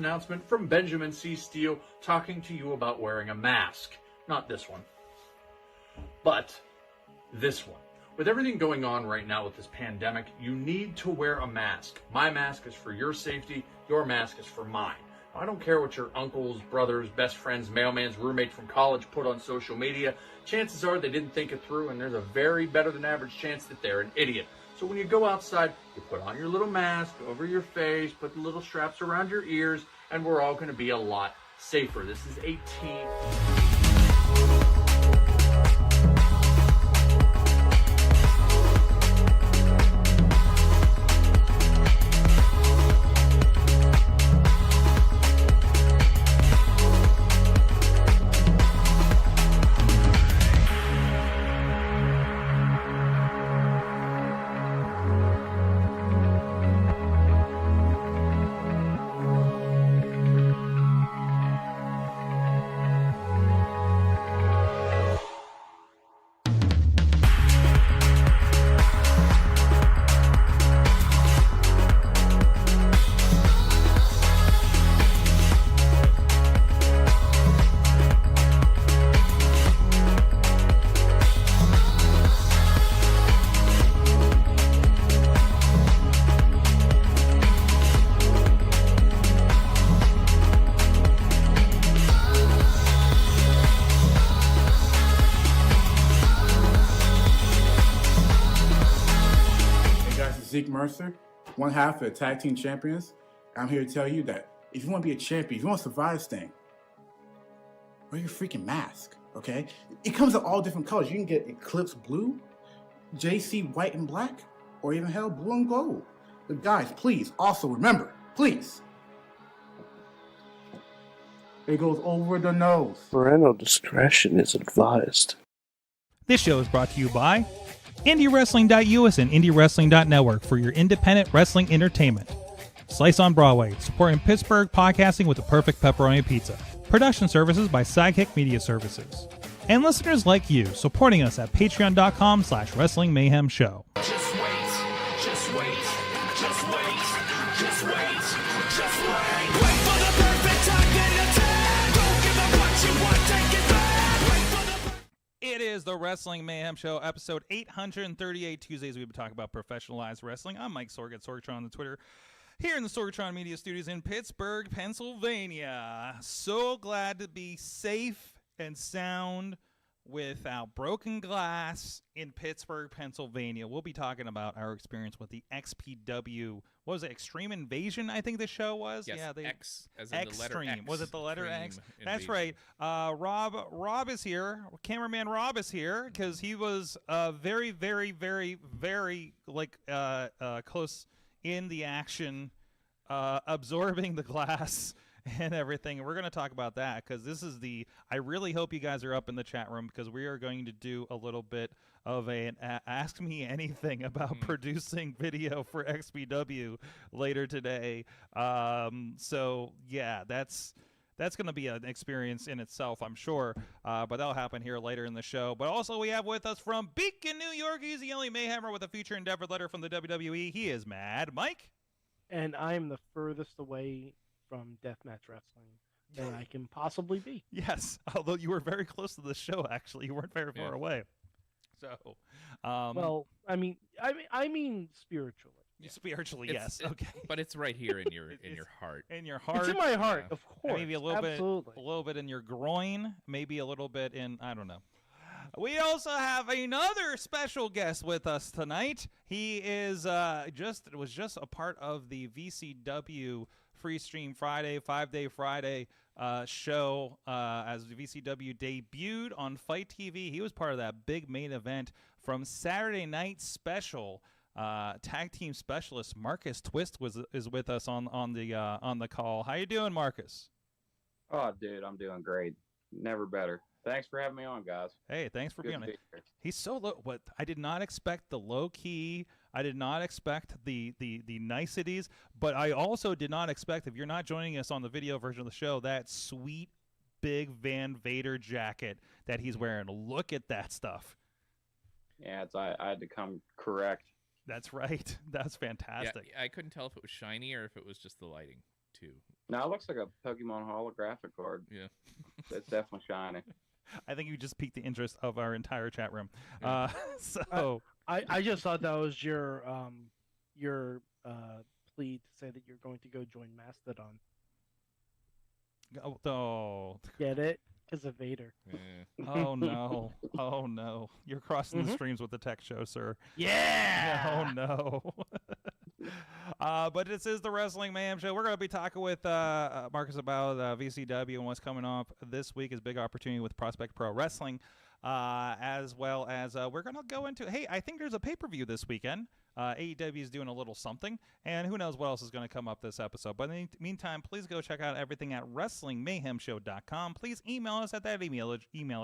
announcement from Benjamin C. Steele talking to you about wearing a mask. Not this one, but this one. With everything going on right now with this pandemic, you need to wear a mask. My mask is for your safety. Your mask is for mine. I don't care what your uncles, brothers, best friends, mailman's roommate from college put on social media. Chances are they didn't think it through, and there's a very better than average chance that they're an idiot. So when you go outside, you put on your little mask over your face, put the little straps around your ears, and we're all going to be a lot safer. This is a team. Mercer, one half of the tag team champions. I'm here to tell you that if you want to be a champion, if you want to survive this thing, wear your freaking mask, okay? It comes in all different colors. You can get Eclipse Blue, JC White and Black, or even hell, Blue and Gold. But guys, please, also remember, please, it goes over the nose. Parental discretion is advised. This show is brought to you by IndyWrestling.us and IndyWrestling.network for your independent wrestling entertainment. Slice on Broadway, supporting Pittsburgh podcasting with the perfect pepperoni pizza. Production services by Sidekick Media Services. And listeners like you, supporting us at patreon.com/Wrestling Mayhem Show. Just wait, just wait, just wait, just wait, just wait. Wait for the perfect time, then attack. Don't give up what you want, take it back. Wait for the... It is the Wrestling Mayhem Show, episode 838. Tuesdays, we've been talking about professionalized wrestling. I'm Mike Sorg at Sorgatron on the Twitter, here in the Sorgatron Media Studios in Pittsburgh, Pennsylvania. So glad to be safe and sound without broken glass in Pittsburgh, Pennsylvania. We'll be talking about our experience with the XPW, what was it, Xtreme Invasion, I think the show was? Yes, yeah, X, as in the letter X. Was it the letter X? Invasion. That's right. Rob is here. Cameraman Rob is here because he was very, very, very, very close in the action, absorbing the glass and everything. And we're going to talk about that because this is I really hope you guys are up in the chat room because we are going to do a little bit of an Ask Me Anything about producing video for XPW later today. So yeah, that's going to be an experience in itself, I'm sure. But that'll happen here later in the show. But also we have with us from Beacon, New York, he's the only Mayhemmer with a future endeavor letter from the WWE. He is Mad Mike. And I'm the furthest away from deathmatch wrestling than I can possibly be. Yes, although you were very close to the show, actually. You weren't very far away. So, well, I mean spiritually. Yeah. Spiritually, yes. Okay, but it's right here in your heart. In your heart. It's in my heart, of course. Maybe a little bit in your groin. Maybe a little bit in, I don't know. We also have another special guest with us tonight. He is was just a part of the VCW Free Stream Friday, 5-Day Friday show as VCW debuted on Fight TV. He was part of that big main event from Saturday Night Special. Tag team specialist Marcus Twist is with us on the call. How you doing, Marcus? Oh, dude, I'm doing great. Never better. Thanks for having me on, guys. Hey, thanks for being on. He's so low. What I did not expect the low key. I did not expect the niceties, but I also did not expect, if you're not joining us on the video version of the show, that sweet big Van Vader jacket that he's wearing. Look at that stuff. Yeah, I had to come correct. That's right. That's fantastic. Yeah, I couldn't tell if it was shiny or if it was just the lighting, too. too. No, it looks like a Pokemon holographic card. Yeah. It's definitely shiny. I think you just piqued the interest of our entire chat room. Yeah. So I just thought that was your plea to say that you're going to go join Mastodon. oh, Get it? Because of Vader. Yeah. oh no, oh no, you're crossing the streams with the tech show, sir. Yeah. Oh no. But this is the Wrestling Mayhem Show. We're going to be talking with Marcus about VCW and what's coming up this week is big opportunity with Prospect Pro Wrestling, as well as we're going to go into, hey, I think there's a pay-per-view this weekend. AEW is doing a little something, and who knows what else is going to come up this episode. But in the meantime, please go check out everything at WrestlingMayhemShow.com. Please email us at that email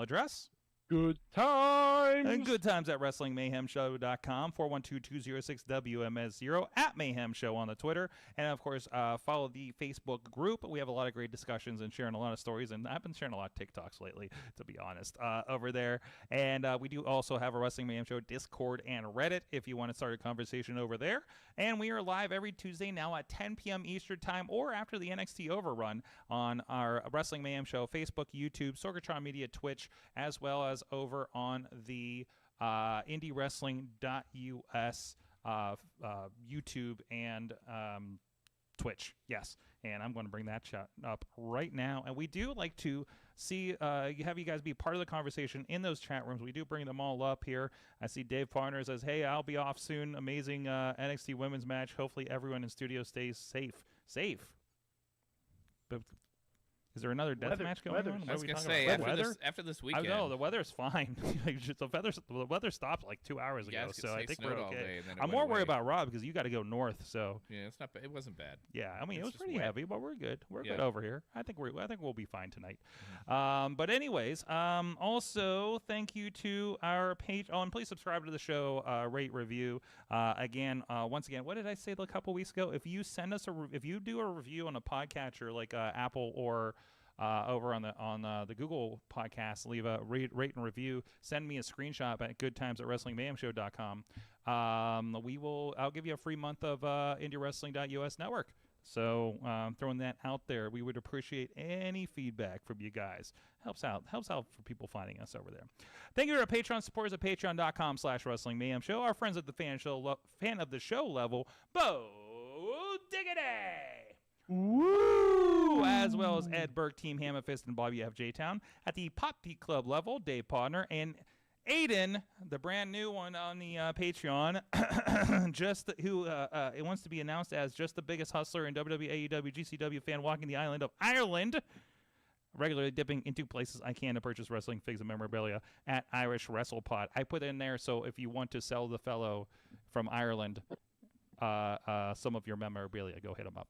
address. Good times. And good times at WrestlingMayhemShow.com, 412-206-WMS0, at Mayhem Show on the Twitter. And, of course, follow the Facebook group. We have a lot of great discussions and sharing a lot of stories. And I've been sharing a lot of TikToks lately, to be honest, over there. And we do also have a Wrestling Mayhem Show Discord and Reddit if you want to start a conversation over there. And we are live every Tuesday now at 10 p.m. Eastern Time or after the NXT Overrun on our Wrestling Mayhem Show Facebook, YouTube, Sorgatron Media, Twitch, as well as over on the IndyWrestling.us YouTube and Twitch. Yes, and I'm going to bring that chat up right now. And we do like to see have you guys be part of the conversation in those chat rooms. We do bring them all up here. I see Dave Partner says, "Hey, I'll be off soon. Amazing NXT women's match. Hopefully everyone in studio stays safe." But is there another death match going on? I was going to say, after this weekend. No, the weather's fine. The weather stopped like 2 hours ago, so I think we're okay. I'm more worried about Rob because you got to go north. So yeah, it's not. It wasn't bad. Yeah, I mean it was pretty heavy, but we're good. We're good over here. I think we'll be fine tonight. Mm-hmm. But anyways, also thank you to our page. Oh, and please subscribe to the show. Rate, review. Once again, what did I say a couple weeks ago? If you send us if you do a review on a podcatcher like Apple or over on the Google podcast, leave a rate and review. Send me a screenshot at goodtimes@WrestlingMayhemShow.com. I'll give you a free month of IndyWrestling.us network. So throwing that out there, we would appreciate any feedback from you guys. Helps out for people finding us over there. Thank you to our Patreon supporters at patreon.com/WrestlingMayhemShow. Our friends at the fan of the show level, Bo Diggity. Woo! As well as Ed Burke, Team Hammerfist, and Bobby F. J-Town. At the Pop Pete Club level, Dave Podner, and Aiden, the brand new one on the Patreon, who it wants to be announced as just the biggest hustler in WWE, AEW, GCW fan walking the island of Ireland, regularly dipping into places I can to purchase wrestling figs and memorabilia at Irish WrestlePod. I put in there so if you want to sell the fellow from Ireland some of your memorabilia, go hit them up.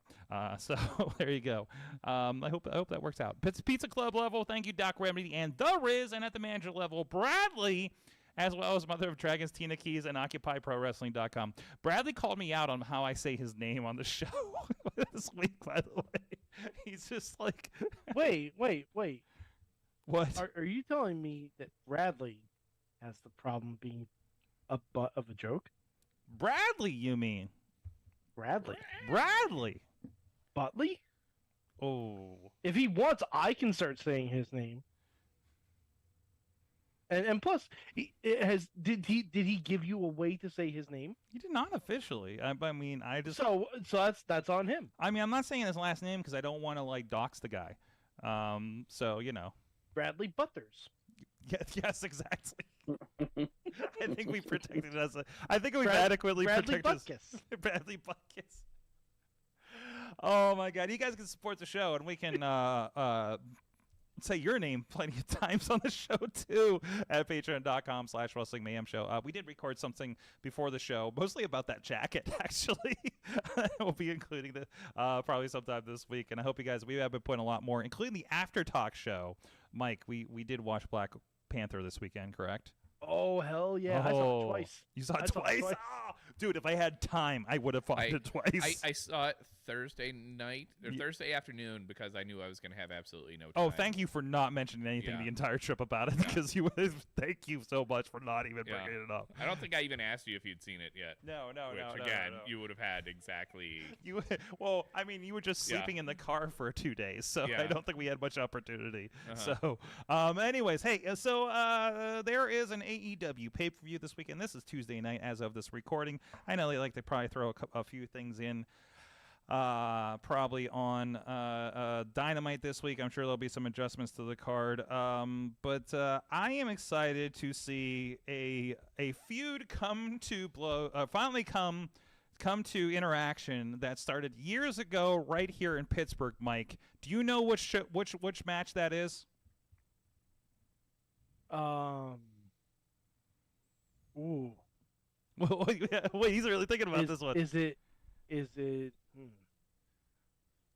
So there you go. I hope that works out. Pizza Club level, thank you, Doc Remedy and The Riz, and at the manager level, Bradley, as well as Mother of Dragons, Tina Keys, and OccupyProWrestling.com. Bradley called me out on how I say his name on the show this week, by the way. He's just like... Wait. What? Are you telling me that Bradley has the problem being a butt of a joke? Bradley, you mean? Bradley. Butley? Oh. If he wants, I can start saying his name. And plus, did he give you a way to say his name? He did not officially. I mean, I just so that's on him. I mean, I'm not saying his last name because I don't want to like dox the guy. So you know, Bradley Butters. Yes, exactly. I think we protected us. I think we've adequately protected Bradley Butkus. Oh my God! You guys can support the show, and we can say your name plenty of times on the show too at patreon.com/WrestlingMayhemShow. We did record something before the show, mostly about that jacket. Actually, we'll be including the probably sometime this week, and I hope you guys. We have been putting a lot more, including the After Talk show. Mike, we did watch Black Panther this weekend, correct? Oh hell yeah! I saw it twice. You saw it twice? Oh, dude, if I had time, I would have watched it twice. I saw it Thursday night or Thursday afternoon because I knew I was going to have absolutely no time. Oh, thank you for not mentioning anything the entire trip about it, because thank you so much for not even bringing it up. I don't think I even asked you if you'd seen it yet. No. Again, you would have had exactly. Well, I mean, you were just sleeping in the car for 2 days, so I don't think we had much opportunity. So, anyways, hey, so there is an AEW pay-per-view this weekend. This is Tuesday night as of this recording. I know they like to probably throw a few things in. Probably on Dynamite this week. I'm sure there'll be some adjustments to the card. But I am excited to see a feud finally come to interaction that started years ago right here in Pittsburgh. Mike, do you know which match that is? Ooh. Wait, he's really thinking about this one. Is it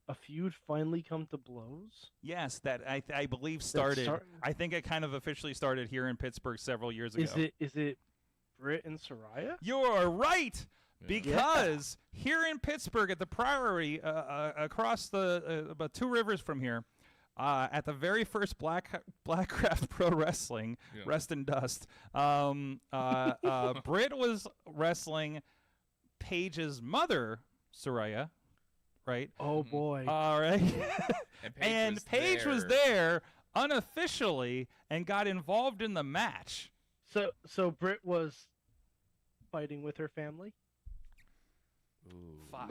a feud finally come to blows? Yes, that I believe started. I think it kind of officially started here in Pittsburgh several years ago. Is it Britt and Saraya? You're right, because here in Pittsburgh at the Priory, across the about 2 rivers from here, at the very first Blackcraft Pro Wrestling, Rest in Dust, Britt was wrestling Paige's mother, Saraya, right? Oh boy! All right, and Paige was there unofficially and got involved in the match. So Britt was fighting with her family. Ooh. Fuck.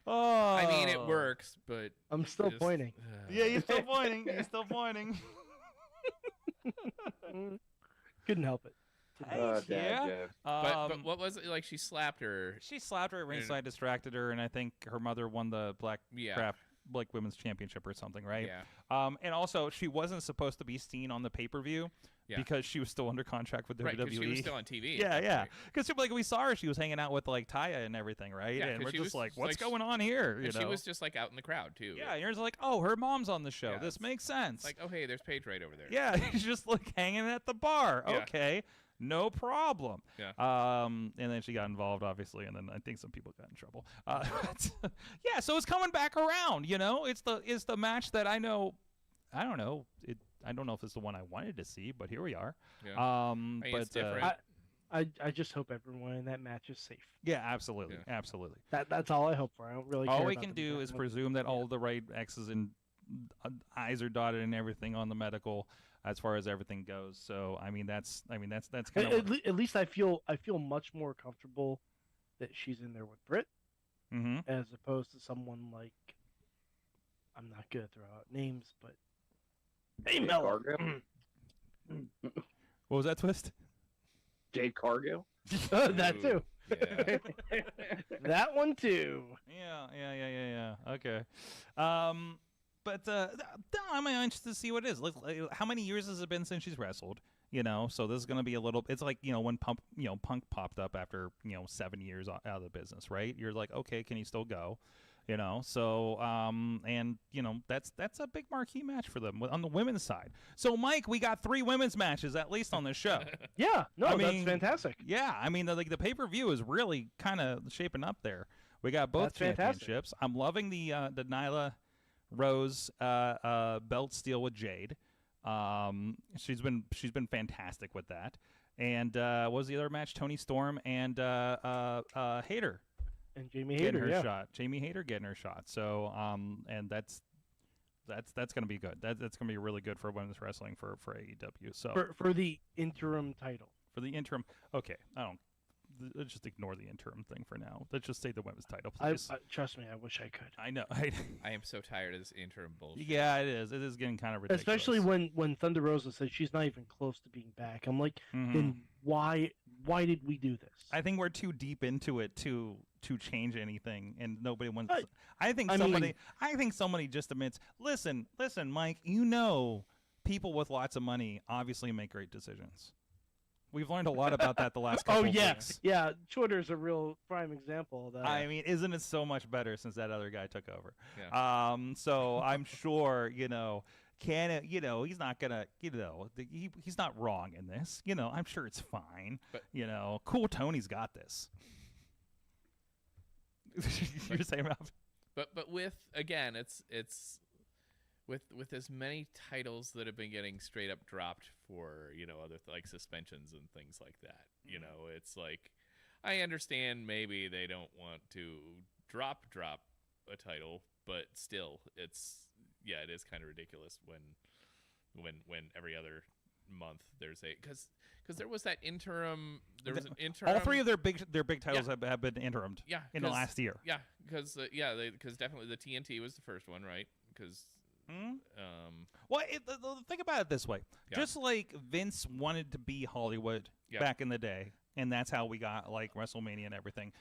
I mean, it works, but I'm still pointing. Yeah, you're still pointing. You're still pointing. Couldn't help it. But what was it like? She slapped her. She slapped her at ringside, distracted her, and I think her mother won the Blackcraft Women's Championship or something, right? Yeah. And also, she wasn't supposed to be seen on the pay-per-view because she was still under contract with WWE. Right, because she was still on TV. Yeah. Because we saw her, she was hanging out with Taya and everything, right? Yeah, and we're just like, what's like, going on here? You know? She was just like out in the crowd too. Yeah, and you're just like, oh, her mom's on the show. Yeah, this makes sense. Like, oh hey, there's Paige right over there. Yeah, he's just like hanging at the bar. Yeah. Okay. No problem. Yeah. And then she got involved, obviously, and then I think some people got in trouble. Yeah. So it's coming back around. You know, it's the match that I know. I don't know. I don't know if it's the one I wanted to see, but here we are. Yeah. But it's different. I just hope everyone in that match is safe. Yeah, absolutely, absolutely. That's all I hope for. I don't really. All care we about can the do is presume that all the right X's and I's are dotted and everything on the medical as far as everything goes. So I mean that's kind of at least I feel much more comfortable that she's in there with Britt, as opposed to someone like, I'm not good at throwing out names, but Jade Cargill. What was that twist? Jade Cargill. That too. Yeah. That one too. Yeah. Okay. But I'm interested to see what it is. Look, how many years has it been since she's wrestled? You know, so this is going to be a little. It's like, you know, when Punk popped up after 7 years out of the business, right? You're like, okay, can he still go? You know, so and you know that's a big marquee match for them on the women's side. So Mike, we got 3 women's matches at least on this show. Yeah, no, that's fantastic. Yeah, I mean the pay-per-view is really kind of shaping up there. We got both championships. I'm loving the Nyla Rose belt steal with Jade. She's been fantastic with that. And what was the other match? Toni Storm and Hayter. And Jamie getting Hayter, her shot. Jamie Hayter getting her shot. So and that's going to be good. That's going to be really good for women's wrestling for AEW. So for the interim title. For the interim, okay. Let's just ignore the interim thing for now. Let's just say the women's title, please. Trust me, I wish I could. I know. I am so tired of this interim bullshit. Yeah, it is. It is getting kind of ridiculous. Especially when Thunder Rosa said she's not even close to being back. I'm like, then why did we do this? I think we're too deep into it to change anything, and nobody wants. I think somebody just admits. Listen, Mike. You know, people with lots of money obviously make great decisions. We've learned a lot about that the last couple of weeks. Yeah. Twitter's a real prime example of that. I mean, isn't it so much better since that other guy took over? Yeah. So I'm sure, he's not gonna, he's not wrong in this. I'm sure it's fine. But, cool. Tony's got this. You're saying, Rob? But with again, it's with as many titles that have been getting straight up dropped for other like suspensions and things like that. It's like I understand maybe they don't want to drop a title, but still, it is kind of ridiculous when every other month there's because there was that interim. There was an interim. All three of their big titles have been interimed. Yeah, in the last year. Yeah, because definitely the TNT was the first one, right? Because well, think about it this way: just like Vince wanted to be Hollywood back in the day, and that's how we got like WrestleMania and everything.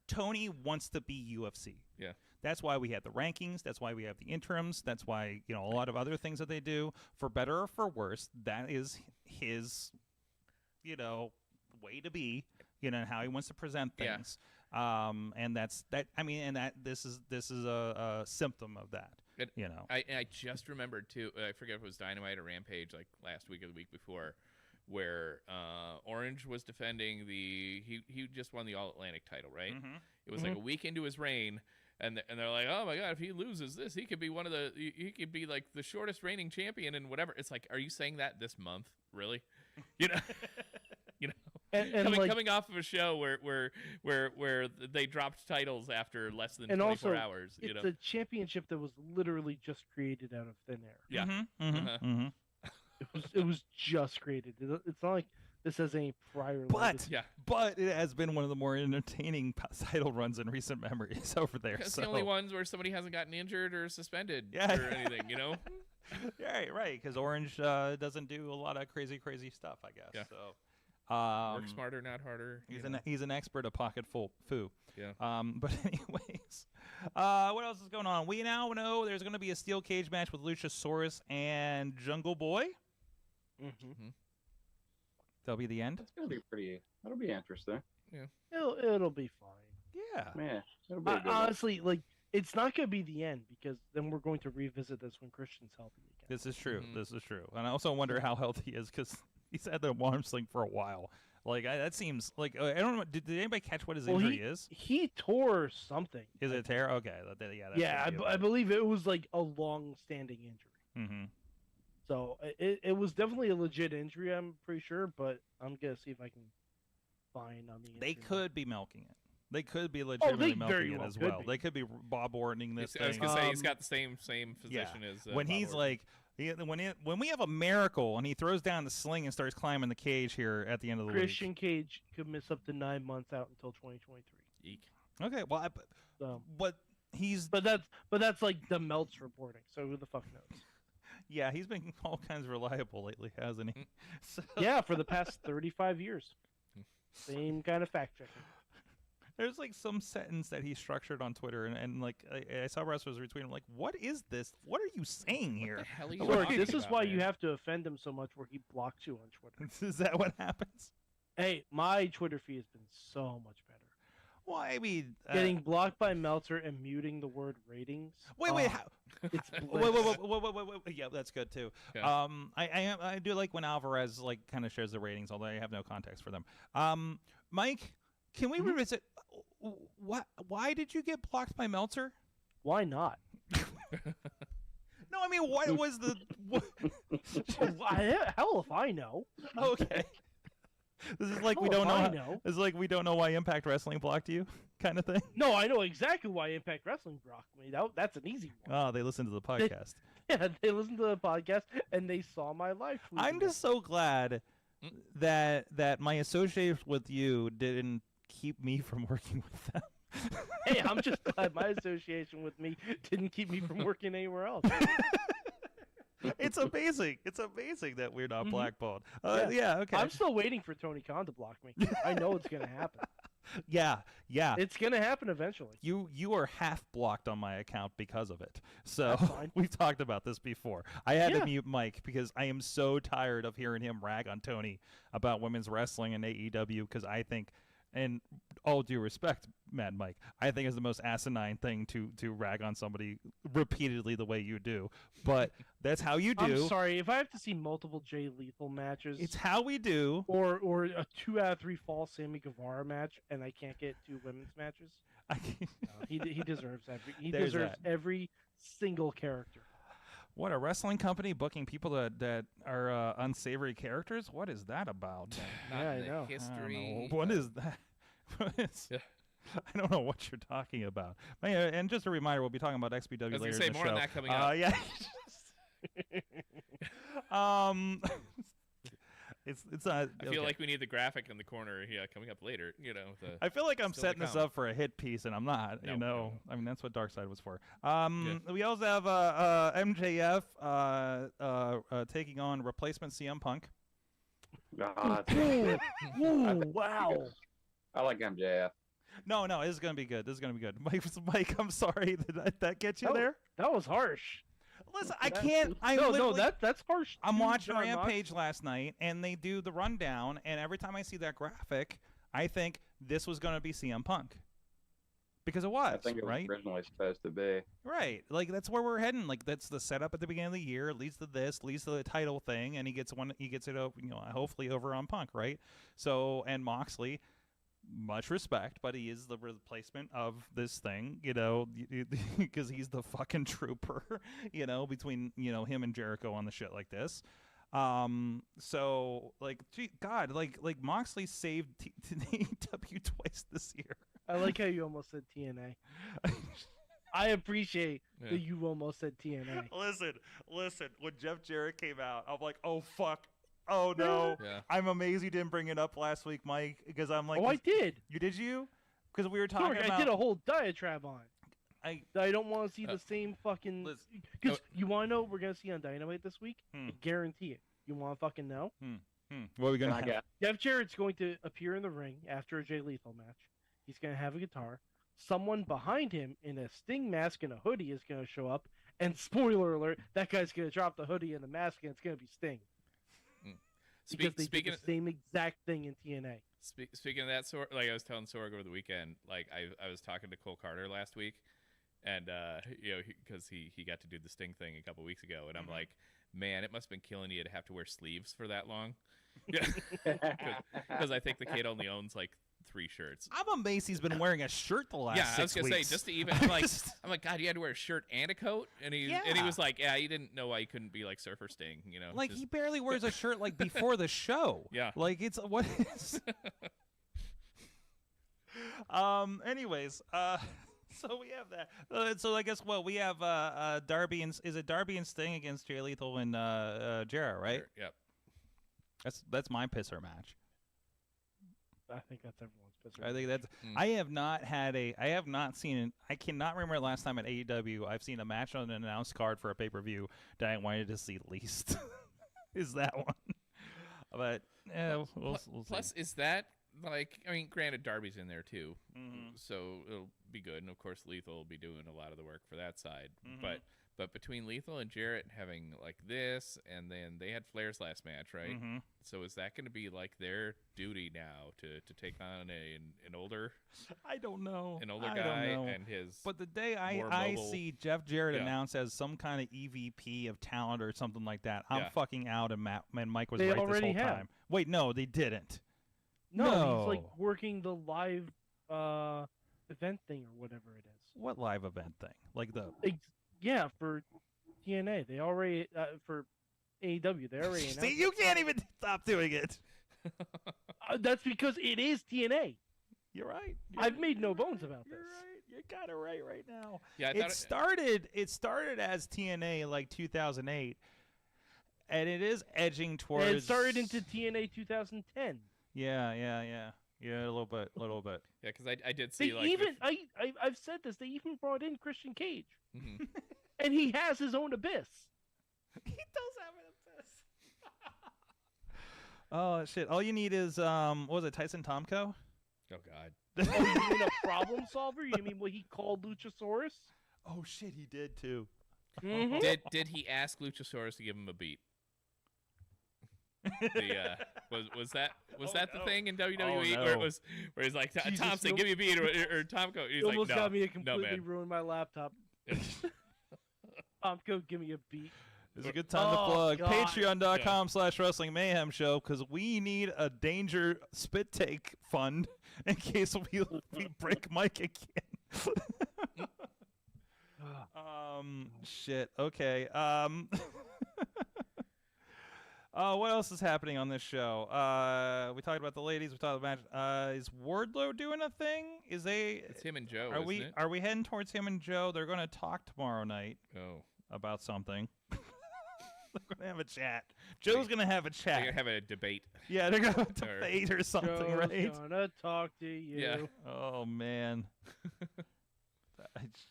Tony wants to be UFC. Yeah. That's why we have the rankings. That's why we have the interims. That's why, a lot of other things that they do, for better or for worse, that is his, way to be, how he wants to present things. And that's that. I mean, and that this is a symptom of that. I just remembered too. I forget if it was Dynamite or Rampage, like last week or the week before, where Orange was defending he just won the All Atlantic title, right? Mm-hmm. It was like a week into his reign, and they're like, oh my god, if he loses this, he could be he could be like the shortest reigning champion and whatever. It's like, are you saying that this month, really? And coming off of a show where they dropped titles after less than 24 hours. It's a championship that was literally just created out of thin air. Yeah. Mm-hmm. It was just created. It's not like this has any prior. But it has been one of the more entertaining title runs in recent memories over there. It's the only ones where somebody hasn't gotten injured or suspended or anything, Right, because Orange doesn't do a lot of crazy stuff, I guess. Yeah. So work smarter, not harder. He's an expert at pocket foo. Yeah. But anyways, what else is going on? We now know there's going to be a steel cage match with Luchasaurus and Jungle Boy. Mm-hmm. That'll be the end. That's gonna be that'll be interesting. Yeah. It'll be fine. Yeah. It'll be a good one. Honestly, like, it's not gonna be the end because then we're going to revisit this when Christian's healthy again. This is true. Mm-hmm. This is true. And I also wonder how healthy he is because he's had the arm sling for a while. Like that seems like I don't know. Did anybody catch what his injury is? He tore something. Is it a tear? Okay. I believe it was like a long-standing injury. Mm-hmm. So it was definitely a legit injury, I'm pretty sure, but I'm going to see if I can find on the internet. They could be milking it. They could be legitimately milking it as well. They could be Bob Ortoning this thing. I was going to say, he's got the same position as when Bob he's Orton. like, when we have a miracle and he throws down the sling and starts climbing the cage here at the end of the Christian week. Cage could miss up to 9 months out until 2023. Eek. Okay, well, but that's like the Melts reporting, so who the fuck knows? Yeah, he's been all kinds of reliable lately, hasn't he? So, yeah, for the past 35 years. Same kind of fact checking. There's like some sentence that he structured on Twitter, and like I saw wrestlers retweeting, like, what is this? What are you saying here? What the hell are you Sorg, talking this is about, why man? you have to offend him so much where he blocks you on Twitter. Is that what happens? Hey, my Twitter feed has been so much better. Well, I mean, getting blocked by Meltzer and muting the word ratings. Wait, how? It's wait. Yeah, that's good too. Yeah. I do like when Alvarez like kind of shares the ratings, although I have no context for them. Mike, can we revisit? Why did you get blocked by Meltzer? Why not? No, I mean, what was the? Hell if I know. Okay. This is like we don't know. This is like we don't know why Impact Wrestling blocked you, kind of thing. No, I know exactly why Impact Wrestling blocked me. That's an easy one. Oh, they listened to the podcast. They listened to the podcast and they saw my life. I'm just so glad that my association with you didn't keep me from working with them. Hey, I'm just glad my association with me didn't keep me from working anywhere else. It's amazing. It's amazing that we're not blackballed. Yeah, okay. I'm still waiting for Tony Khan to block me. I know it's going to happen. Yeah. It's going to happen eventually. You are half blocked on my account because of it. So we've talked about this before. I had to mute Mike because I am so tired of hearing him rag on Tony about women's wrestling and AEW because I think And all due respect, Mad Mike, I think is the most asinine thing to rag on somebody repeatedly the way you do. But that's how you do. I'm sorry, if I have to see multiple Jay Lethal matches, It's how we do. or a 2 out of 3 fall Sammy Guevara match, and I can't get 2 women's matches. He deserves every single character. What, a wrestling company booking people that are unsavory characters? What is that about? Not Yeah, in I the know. history. What is that? I don't know what you're talking about. And just a reminder, we'll be talking about XPW I was later gonna say in the more show. on that coming up. Yeah. It's not. I feel like we need the graphic in the corner here coming up later. I feel like I'm still to setting this come. up for a hit piece, and I'm not. No. I mean, that's what Darkseid was for. We also have MJF taking on replacement CM Punk. Ooh, wow. I like MJF. No, this is gonna be good. Mike, I'm sorry. Did that get you there? That was harsh. Listen, I can't. That's harsh. I'm too, watching John Rampage last night, and they do the rundown, and every time I see that graphic, I think this was going to be CM Punk. Because it was, I think it was right? originally supposed to be. Right. Like, that's where we're heading. Like, that's the setup at the beginning of the year. It leads to this, leads to the title thing, and he gets it over, hopefully over on Punk, right? So, and Moxley, much respect, but he is the replacement of this thing, because he's the fucking trooper, between, him and Jericho on the shit like this. So, like, gee, God, like Moxley saved AEW twice this year. I like how you almost said TNA. I appreciate that you almost said TNA. Listen, when Jeff Jarrett came out, I'm like, oh, fuck. Oh, no. Yeah. I'm amazed you didn't bring it up last week, Mike, because I'm like... Oh, I did. You did you? Because we were talking about... I did a whole diatribe on it. I don't want to see the same fucking... Listen. Because you want to know what we're going to see on Dynamite this week? I guarantee it. You want to fucking know? What are we going to have? Jeff Jarrett's going to appear in the ring after a Jay Lethal match. He's going to have a guitar. Someone behind him in a Sting mask and a hoodie is going to show up. And spoiler alert, that guy's going to drop the hoodie and the mask, and it's going to be Sting. Because they did the same exact thing in TNA. Speaking of that, like I was telling Sorg over the weekend, like I was talking to Cole Carter last week, and because he got to do the Sting thing a couple weeks ago, and I'm like, man, it must have been killing you to have to wear sleeves for that long. Because I think the kid only owns like 3 shirts. I'm amazed he's been wearing a shirt the last 6 weeks. I was gonna say, just to even like, I'm like, God, you had to wear a shirt and a coat, and he was like, yeah, he didn't know why he couldn't be like Surfer Sting, Like he barely wears a shirt like before the show. Yeah, like it's what is. Anyways, so we have that. So I guess we have Darby and is it Darby and Sting against Jay Lethal and Jarrett, right? Sure, yep. That's my pisser match. I think that's everyone's pisser. I think that's. I have not seen it. I cannot remember the last time at AEW I've seen a match on an announced card for a pay-per-view that I wanted to see least. Is that one? But we'll plus, see. is that like? I mean, granted, Darby's in there too, so it'll be good, and of course, Lethal will be doing a lot of the work for that side. But between Lethal and Jarrett having like this, and then they had Flair's last match, right? So is that going to be like their duty now to take on an older? I don't know. An older guy and his. But the day I see Jeff Jarrett announced as some kind of EVP of talent or something like that, I'm fucking out. And Mike was right this whole time. Wait, no, they didn't. No, he's like working the live event thing or whatever it is. What live event thing? Like the. Yeah, for TNA. They already, for AEW, they already announced. See, you can't even stop doing it. That's because it is TNA. You're right. I've made no bones about this. You're right. You're kind of right now. Yeah, it started as TNA like 2008, and it is edging towards. And it started into TNA 2010. Yeah, a little bit. Yeah, because I did see I've said this. They even brought in Christian Cage, and he has his own abyss. He does have an abyss. Oh shit! All you need is what was it, Tyson Tomko? Oh god. Oh, you mean a problem solver? You mean what he called Luchasaurus? Oh shit, he did too. Did he ask Luchasaurus to give him a beat? The was that the no. thing in WWE Oh, where it no. was where he's like Jesus, Thompson, you- give me a beat or Tomko. He's You like, almost no, got me to no, completely man. ruin my laptop. Go give me a beat. It's a good time to Oh, plug God. patreon.com/wrestling mayhem show because we need a danger spit take fund in case we break Mike again. Shit. Okay. What else is happening on this show? We talked about the ladies. We talked about the match. Is Wardlow doing a thing? It's him and Joe. Are isn't it? Are we heading towards him and Joe? They're going to talk tomorrow night Oh, about something. They're going to have a chat. Joe's going to have a they're chat. gonna have a debate. Yeah, they're going to debate or something, Joe's right? gonna talk to you. Yeah. Oh man.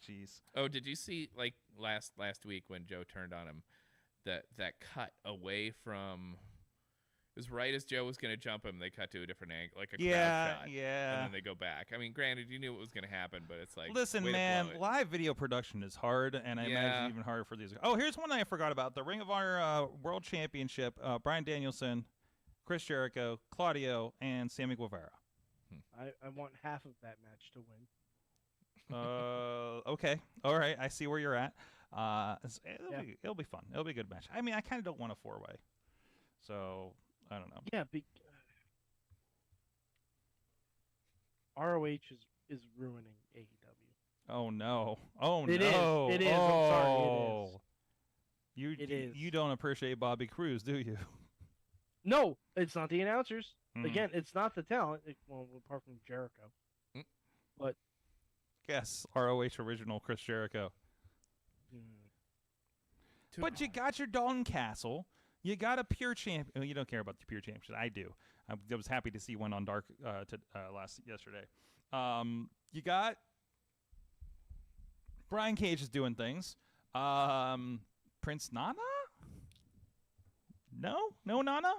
Jeez. Oh, did you see like last week when Joe turned on him, that cut away from? It was right as Joe was gonna jump him. They cut to a different angle, like a crowd shot. Yeah. And then they go back. I mean, granted, you knew what was gonna happen, but it's like, Listen, way to man, blow it. live video production is hard, and I imagine even harder for these. Oh, here's one I forgot about: the Ring of Honor World Championship. Bryan Danielson, Chris Jericho, Claudio, and Sammy Guevara. I want half of that match to win. Okay, all right, I see where you're at. It'll be fun. It'll be a good match. I mean, I kind of don't want a 4-way, so I don't know. Yeah, ROH is ruining AEW. Oh no! Oh It no! is. It is. I'm sorry. It is. You don't appreciate Bobby Cruz, do you? No, it's not the announcers. Hmm. Again, it's not the talent. Well, apart from Jericho. Mm. But Yes, ROH original Chris Jericho. But you got your Dalton Castle. You got a pure champion. Well, you don't care about the pure championship. I do. I was happy to see one on Dark yesterday. You got Brian Cage is doing things. Prince Nana? No Nana.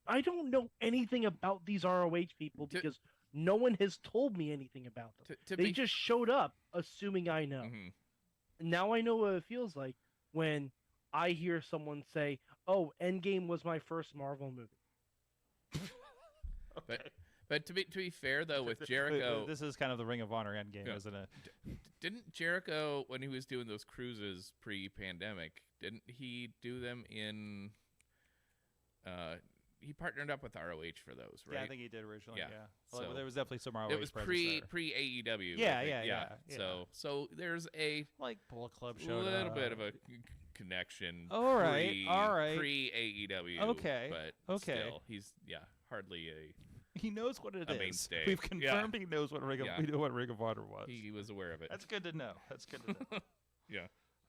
I don't know anything about these ROH people because no one has told me anything about them. They just showed up assuming I know. Mm-hmm. Now I know what it feels like when I hear someone say, "Oh, Endgame was my first Marvel movie." But to be fair though, with Jericho, this is kind of the Ring of Honor Endgame, isn't it? Didn't Jericho, when he was doing those cruises pre-pandemic, didn't he do them in? He partnered up with ROH for those, right? Yeah, I think he did originally. Yeah, So there was definitely some ROH. it was presence pre there. AEW. Yeah, I think. yeah. So there's a Like Bullet Club a showed little up. bit of a connection. All right. Pre AEW. Okay, But okay. still, he's hardly a. He knows what it A is. mainstay. We've confirmed he knows what Ring of Honor was. He was aware of it. That's good to know. Yeah.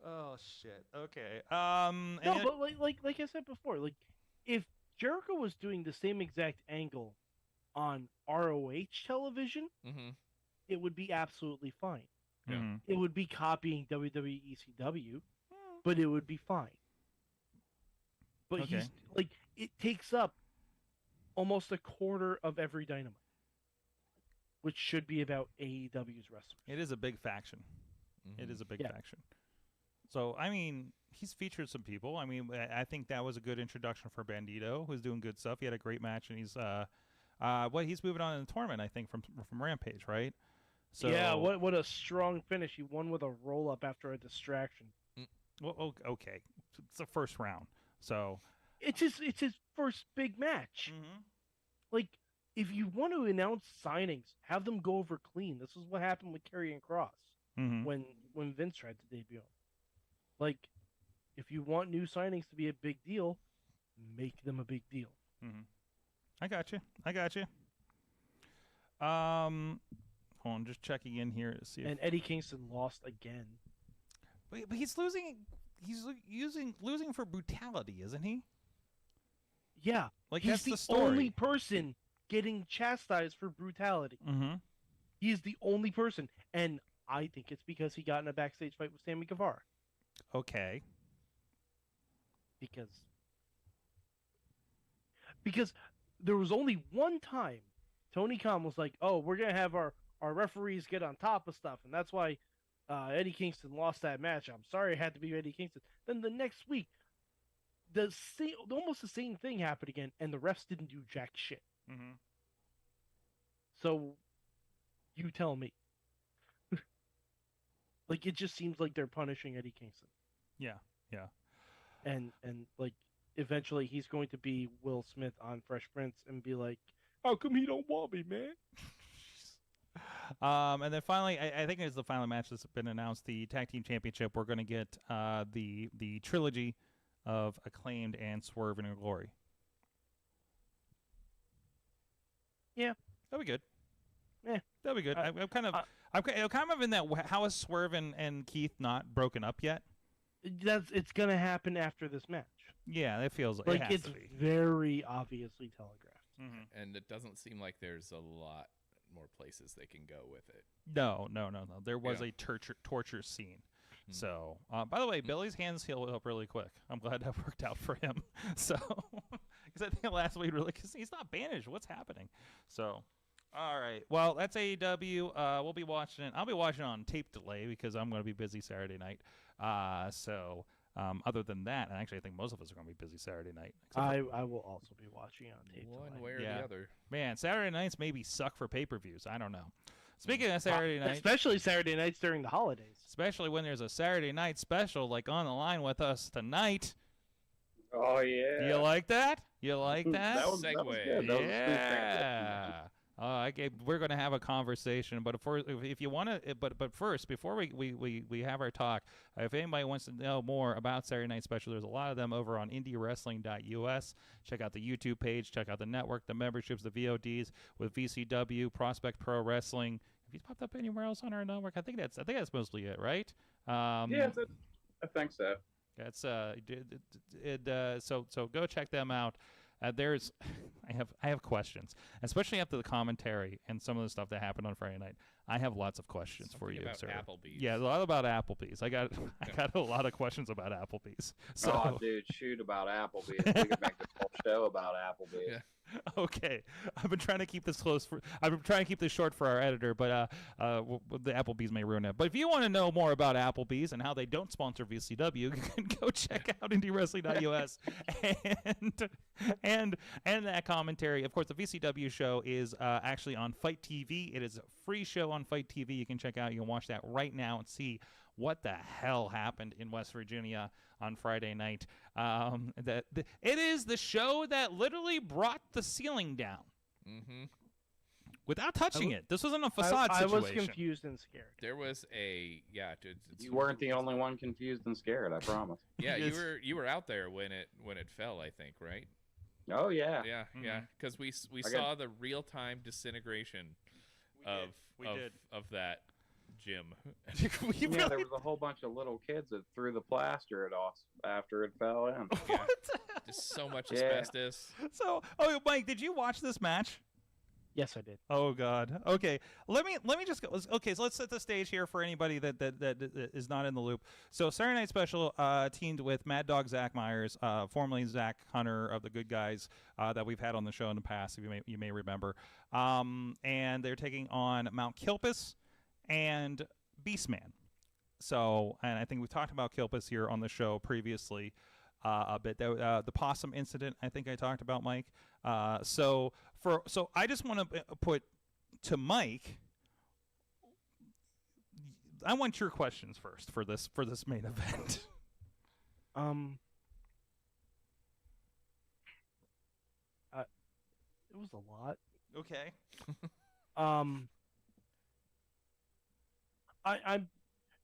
Oh shit. Okay. No, but like I said before, like if Jericho was doing the same exact angle on ROH television, Mm-hmm. it would be absolutely fine. Mhm. It would be copying WWE ECW, but it would be fine. But Okay. he's like, it takes up almost a quarter of every Dynamite, which should be about AEW's wrestlers. It is a big faction. It is a big faction. So I mean, he's featured some people. I mean, I think that was a good introduction for Bandito, who's doing good stuff. He had a great match, and he's he's moving on in the tournament, I think, from Rampage, right? So Yeah, what a strong finish. He won with a roll up after a distraction. Well, okay, it's the first round, so It's his first big match. Like, if you want to announce signings, have them go over clean. This is what happened with Karrion Kross when Vince tried to debut him. Like, if you want new signings to be a big deal, make them a big deal. I got you. Hold on, just checking in here to see. And Eddie Kingston lost again. But he's losing. He's losing for brutality, isn't he? Yeah, Like he's that's the the story. only person getting chastised for brutality. He is the only person, and I think it's because he got in a backstage fight with Sammy Guevara. Okay. Because there was only one time Tony Khan was like, "Oh, we're gonna have our referees get on top of stuff," and that's why Eddie Kingston lost that match. I'm sorry it had to be Eddie Kingston. Then the next week, almost the same thing happened again, and the refs didn't do jack shit. Mm-hmm. So, you tell me. Like, it just seems like they're punishing Eddie Kingston. Yeah. And like, eventually he's going to be Will Smith on Fresh Prince and be like, how come he don't want me, man? And then finally, I think it's the final match that's been announced, the Tag Team Championship. We're going to get the trilogy of Acclaimed and Swerve in Glory. Yeah. That'll be good. Yeah. That'll be good. I'm kind of in that, how is Swerve and Keith not broken up yet? It's going to happen after this match. Yeah, it feels like Like, it has it's to be. very obviously telegraphed. Mm-hmm. And it doesn't seem like there's a lot more places they can go with it. No. There was Yeah. a torture scene. So, by the way, Billy's hands healed up really quick. I'm glad that worked out for him. So, because I think last week because he's not bandaged. What's happening? So, all right. Well, that's AEW. We'll be watching it. I'll be watching it on tape delay because I'm going to be busy Saturday night. Other than that, and actually I think most of us are going to be busy Saturday night. I will also be watching on tape One delay. way or the other. Man, Saturday nights maybe suck for pay-per-views. I don't know. Speaking of Saturday night, especially Saturday nights during the holidays. especially when there's a Saturday night special like on the line with us tonight. Oh yeah. You like that? You like that? That was good. That was a smooth transition. Yeah. We're going to have a conversation, but if you want to, but first, before we have our talk, if anybody wants to know more about Saturday Night Special, there's a lot of them over on IndyWrestling.us. Check out the YouTube page, check out the network, the memberships, the VODs with VCW, Prospect Pro Wrestling. Have you popped up anywhere else on our network? I think that's mostly it, right? Yeah, I think so. That's so go check them out. I have questions, especially after the commentary and some of the stuff that happened on Friday night. I have lots of questions for you, about sir. Applebees. Yeah, a lot about Applebees. I got a lot of questions about Applebees. So, Oh, dude, shoot about Applebee's. We could make a whole show about Applebee's. Yeah. Okay, I've been trying to keep this short for our editor, but the Applebees may ruin it. But if you want to know more about Applebees and how they don't sponsor VCW, you can go check out IndyWrestling.us and that commentary. Of course, the VCW show is actually on Fight TV. It is a free show on Fight TV. You can check out. You can watch that right now and see what the hell happened in West Virginia on Friday night. It is the show that literally brought the ceiling down without touching it. This wasn't a facade situation. I was confused and scared. There was You weren't the only one confused and scared, I promise. Yeah, you were out there when it fell, I think, right? Oh yeah. Yeah, because we saw the real time disintegration of that gym. Yeah, there was a whole bunch of little kids that threw the plaster at us after it fell in. Yeah. Just so much asbestos. So, Mike, did you watch this match? Yes, I did. Oh God. Okay. Let me just go. Okay, so let's set the stage here for anybody that is not in the loop. So Saturday Night Special teamed with Mad Dog Zach Myers, formerly Zach Hunter of the Good Guys, that we've had on the show in the past. If you may remember. And they're taking on Mount Kilpis and Beastman. So, and I think we've talked about Kilpis here on the show previously a bit. The possum incident, I think I talked about, Mike. So I just want to put to Mike. I want your questions first for this main event. It was a lot. Okay.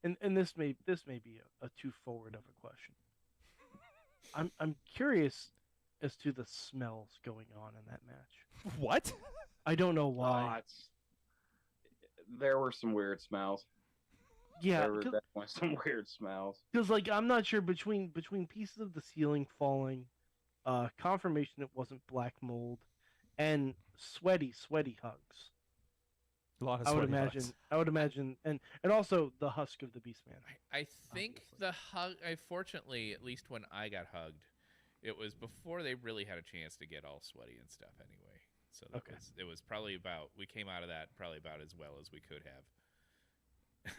And this may be a too forward of a question. I'm curious as to the smells going on in that match. What? I don't know why. There were some weird smells. Yeah, there were definitely some weird smells. Because I'm not sure between pieces of the ceiling falling, confirmation it wasn't black mold, and sweaty hugs. A lot of sweaty hugs. I would imagine, and also the husk of the Beastman. I think the hug. Fortunately, at least when I got hugged, it was before they really had a chance to get all sweaty and stuff. Anyway, so it was probably we came out of that probably about as well as we could have.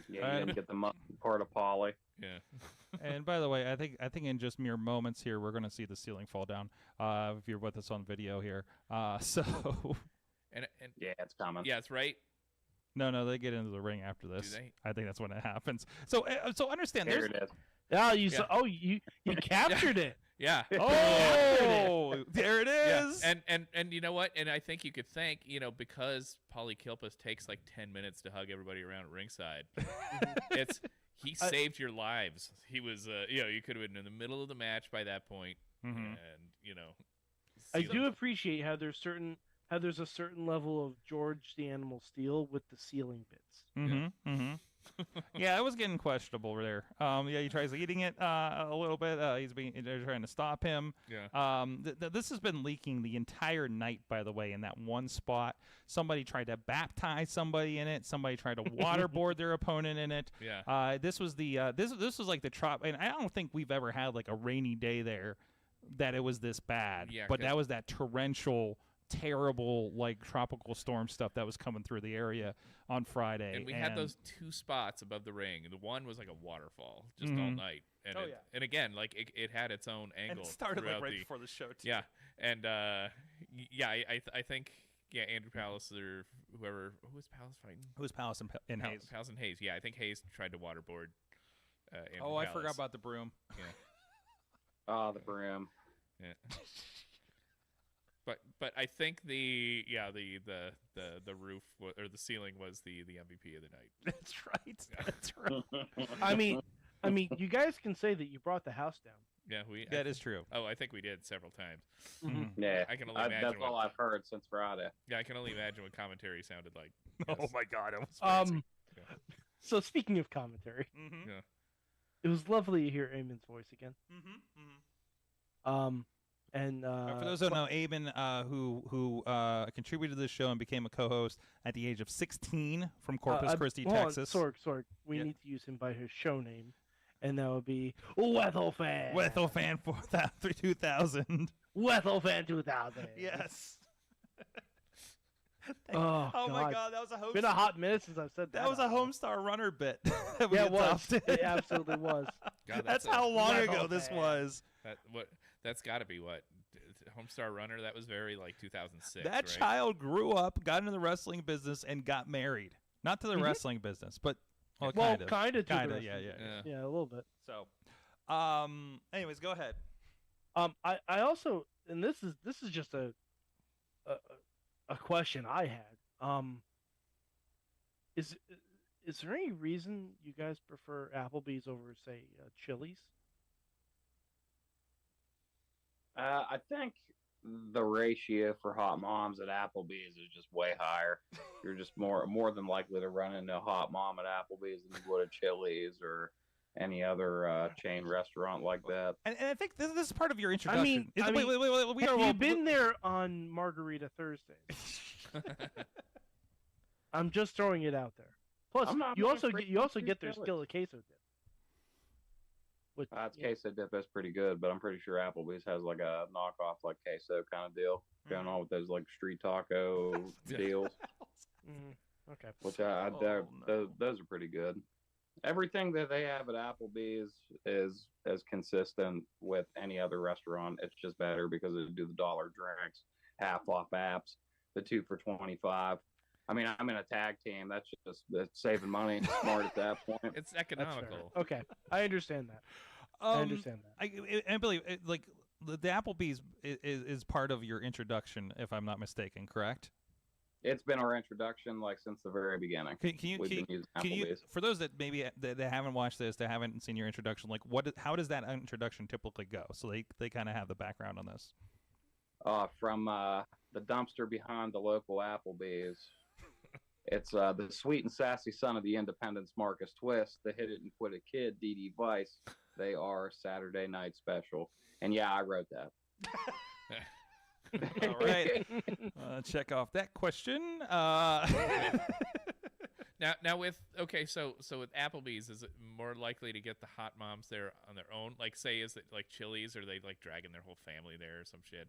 Yeah, you didn't get the part of Polly. Yeah. And by the way, I think in just mere moments here, we're going to see the ceiling fall down. If you're with us on video here, so And Yeah, it's coming. yeah, it's right. no, they get into the ring after this. Do they? I think that's when it happens. So understand. There There's it is. Oh, you captured it. Yeah. oh, there it Yeah. is. And you know what? And I think you could thank, because Polly Kilpus takes like 10 minutes to hug everybody around at ringside. He saved your lives. He was you could have been in the middle of the match by that point. And I do appreciate how there's a certain level of George the Animal Steel with the ceiling bits. Yeah, it was getting questionable there. He tries eating it a little bit. They're trying to stop him. Yeah. This has been leaking the entire night, by the way, in that one spot. Somebody tried to baptize somebody in it. Somebody tried to waterboard their opponent in it. Yeah. This was this was like the trop, and I don't think we've ever had like a rainy day there that it was this bad. Yeah, but that was that torrential, terrible, like tropical storm stuff that was coming through the area on Friday. And we had those two spots above the ring. And the one was like a waterfall just all night. And and again, like it had its own angle. And it started like throughout right before the show too. Yeah. And I think Andrew Palace or whoever, who was Palace fighting? Who was Palace and Hayes? Palace and Hayes. Yeah, I think Hayes tried to waterboard Andrew I Palace. forgot about the broom. Yeah. Oh, the brim. Yeah. But I think the roof or the ceiling was the MVP of the night. That's right. That's right. I mean, you guys can say that you brought the house down. Yeah, that is true. Oh, I think we did several times. Yeah, I can only imagine. That's all I've heard since Friday. Yeah, I can only imagine what commentary sounded like. Oh my God, it was crazy. So speaking of commentary, Yeah. it was lovely to hear Eamon's voice again. And for those who don't know, Eamon, who contributed to this show and became a co-host at the age of 16 from Corpus Christi, hold on, Texas. Sorg, we need to use him by his show name, and that would be Wethelfan. Wethelfan 2000. Wethelfan 2000. Yes. Oh my God, that was a host. Been a hot minute since I've said that. That was a Homestar Runner bit. That we Yeah, it was. adopted. It absolutely was. God, That's how long ago this was. That's got to be what Homestar Runner. That was very like 2006. That right? child grew up, got into the wrestling business, and got married. Not to the wrestling business, but kind of. Yeah. Yeah, a little bit. So, anyways, go ahead. I also, and this is just a question I had. Is there any reason you guys prefer Applebee's over, say, Chili's? I think the ratio for hot moms at Applebee's is just way higher. You're just more than likely to run into a hot mom at Applebee's than you would at Chili's or any other chain restaurant like that. And I think this is part of your introduction. Wait, have you been there on Margarita Thursdays? I'm just throwing it out there. Plus, you also get their skillet queso dip. Which, Queso dip is pretty good, but I'm pretty sure Applebee's has like a knockoff like queso kind of deal going on with those like street taco deals. Okay. Which those are pretty good. Everything that they have at Applebee's is as consistent with any other restaurant. It's just better because they do the dollar drinks, half off apps, the 2 for $25. I mean, I'm in a tag team. That's saving money. Smart at that point. It's economical. Okay, I understand that. I understand that. I believe like the Applebee's is part of your introduction, if I'm not mistaken. Correct? It's been our introduction like since the very beginning. Can you, for those that maybe that haven't watched this, that haven't seen your introduction, like how does that introduction typically go? So they kind of have the background on this. From the dumpster behind the local Applebee's. It's the sweet and sassy son of the Independence, Marcus Twist, the hit it and quit it kid, D.D. Vice. They are Saturday Night Special. And yeah, I wrote that. All right. Check off that question. Now with so with Applebee's, is it more likely to get the hot moms there on their own? Like, say, is it like Chili's, or they like dragging their whole family there or some shit?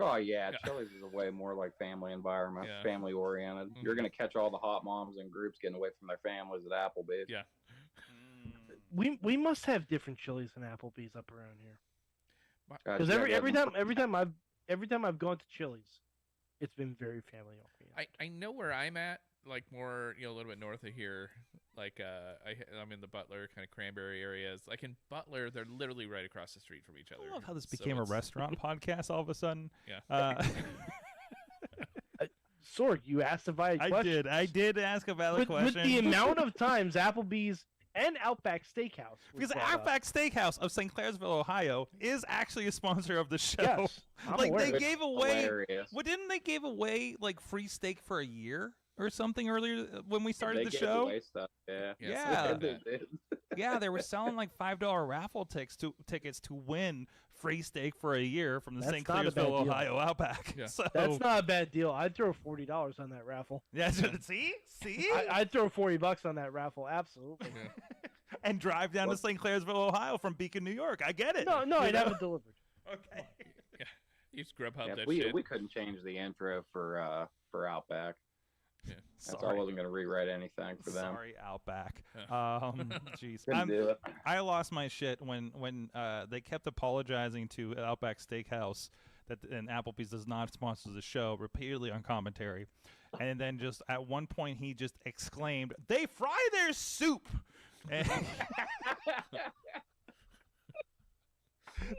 Oh yeah, Chili's is a way more like family environment, family oriented. You're gonna catch all the hot moms and groups getting away from their families at Applebee's. Yeah. We must have different Chili's and Applebee's up around here. Because every time I've gone to Chili's, it's been very family oriented. I know where I'm at, like more, a little bit north of here. Like I'm in the Butler kind of Cranberry areas. Like in Butler, they're literally right across the street from each other. I love how this became a restaurant podcast all of a sudden. Yeah. Sorg, you asked a valid question. I did ask a valid question. With the amount of times Applebee's and Outback Steakhouse. Because Outback Steakhouse of St. Clairsville, Ohio, is actually a sponsor of the show. Yes, like aware. they gave away. Hilarious. Well, didn't they give away like free steak for a year or something earlier when we started the gave show? Away stuff. Yeah. They did. Yeah, they were selling like $5 raffle tickets to win free steak for a year from the That's St. not a bad Clairsville, deal. Ohio Outback. Yeah. So, That's not a bad deal. I'd throw $40 on that raffle. yeah. See. I'd throw $40 on that raffle. Absolutely. And drive down to St. Clairsville, Ohio from Beacon, New York. I get it. No, I'd have it delivered. Okay. Yeah. You just Grubhub that we shit. we couldn't change the intro for Outback. Yeah. That's I wasn't gonna rewrite anything for them. Sorry, Outback. Yeah. Jeez. Couldn't do it. I lost my shit when they kept apologizing to Outback Steakhouse and Applebee's does not sponsor the show repeatedly on commentary, and then just at one point he just exclaimed, "They fry their soup." And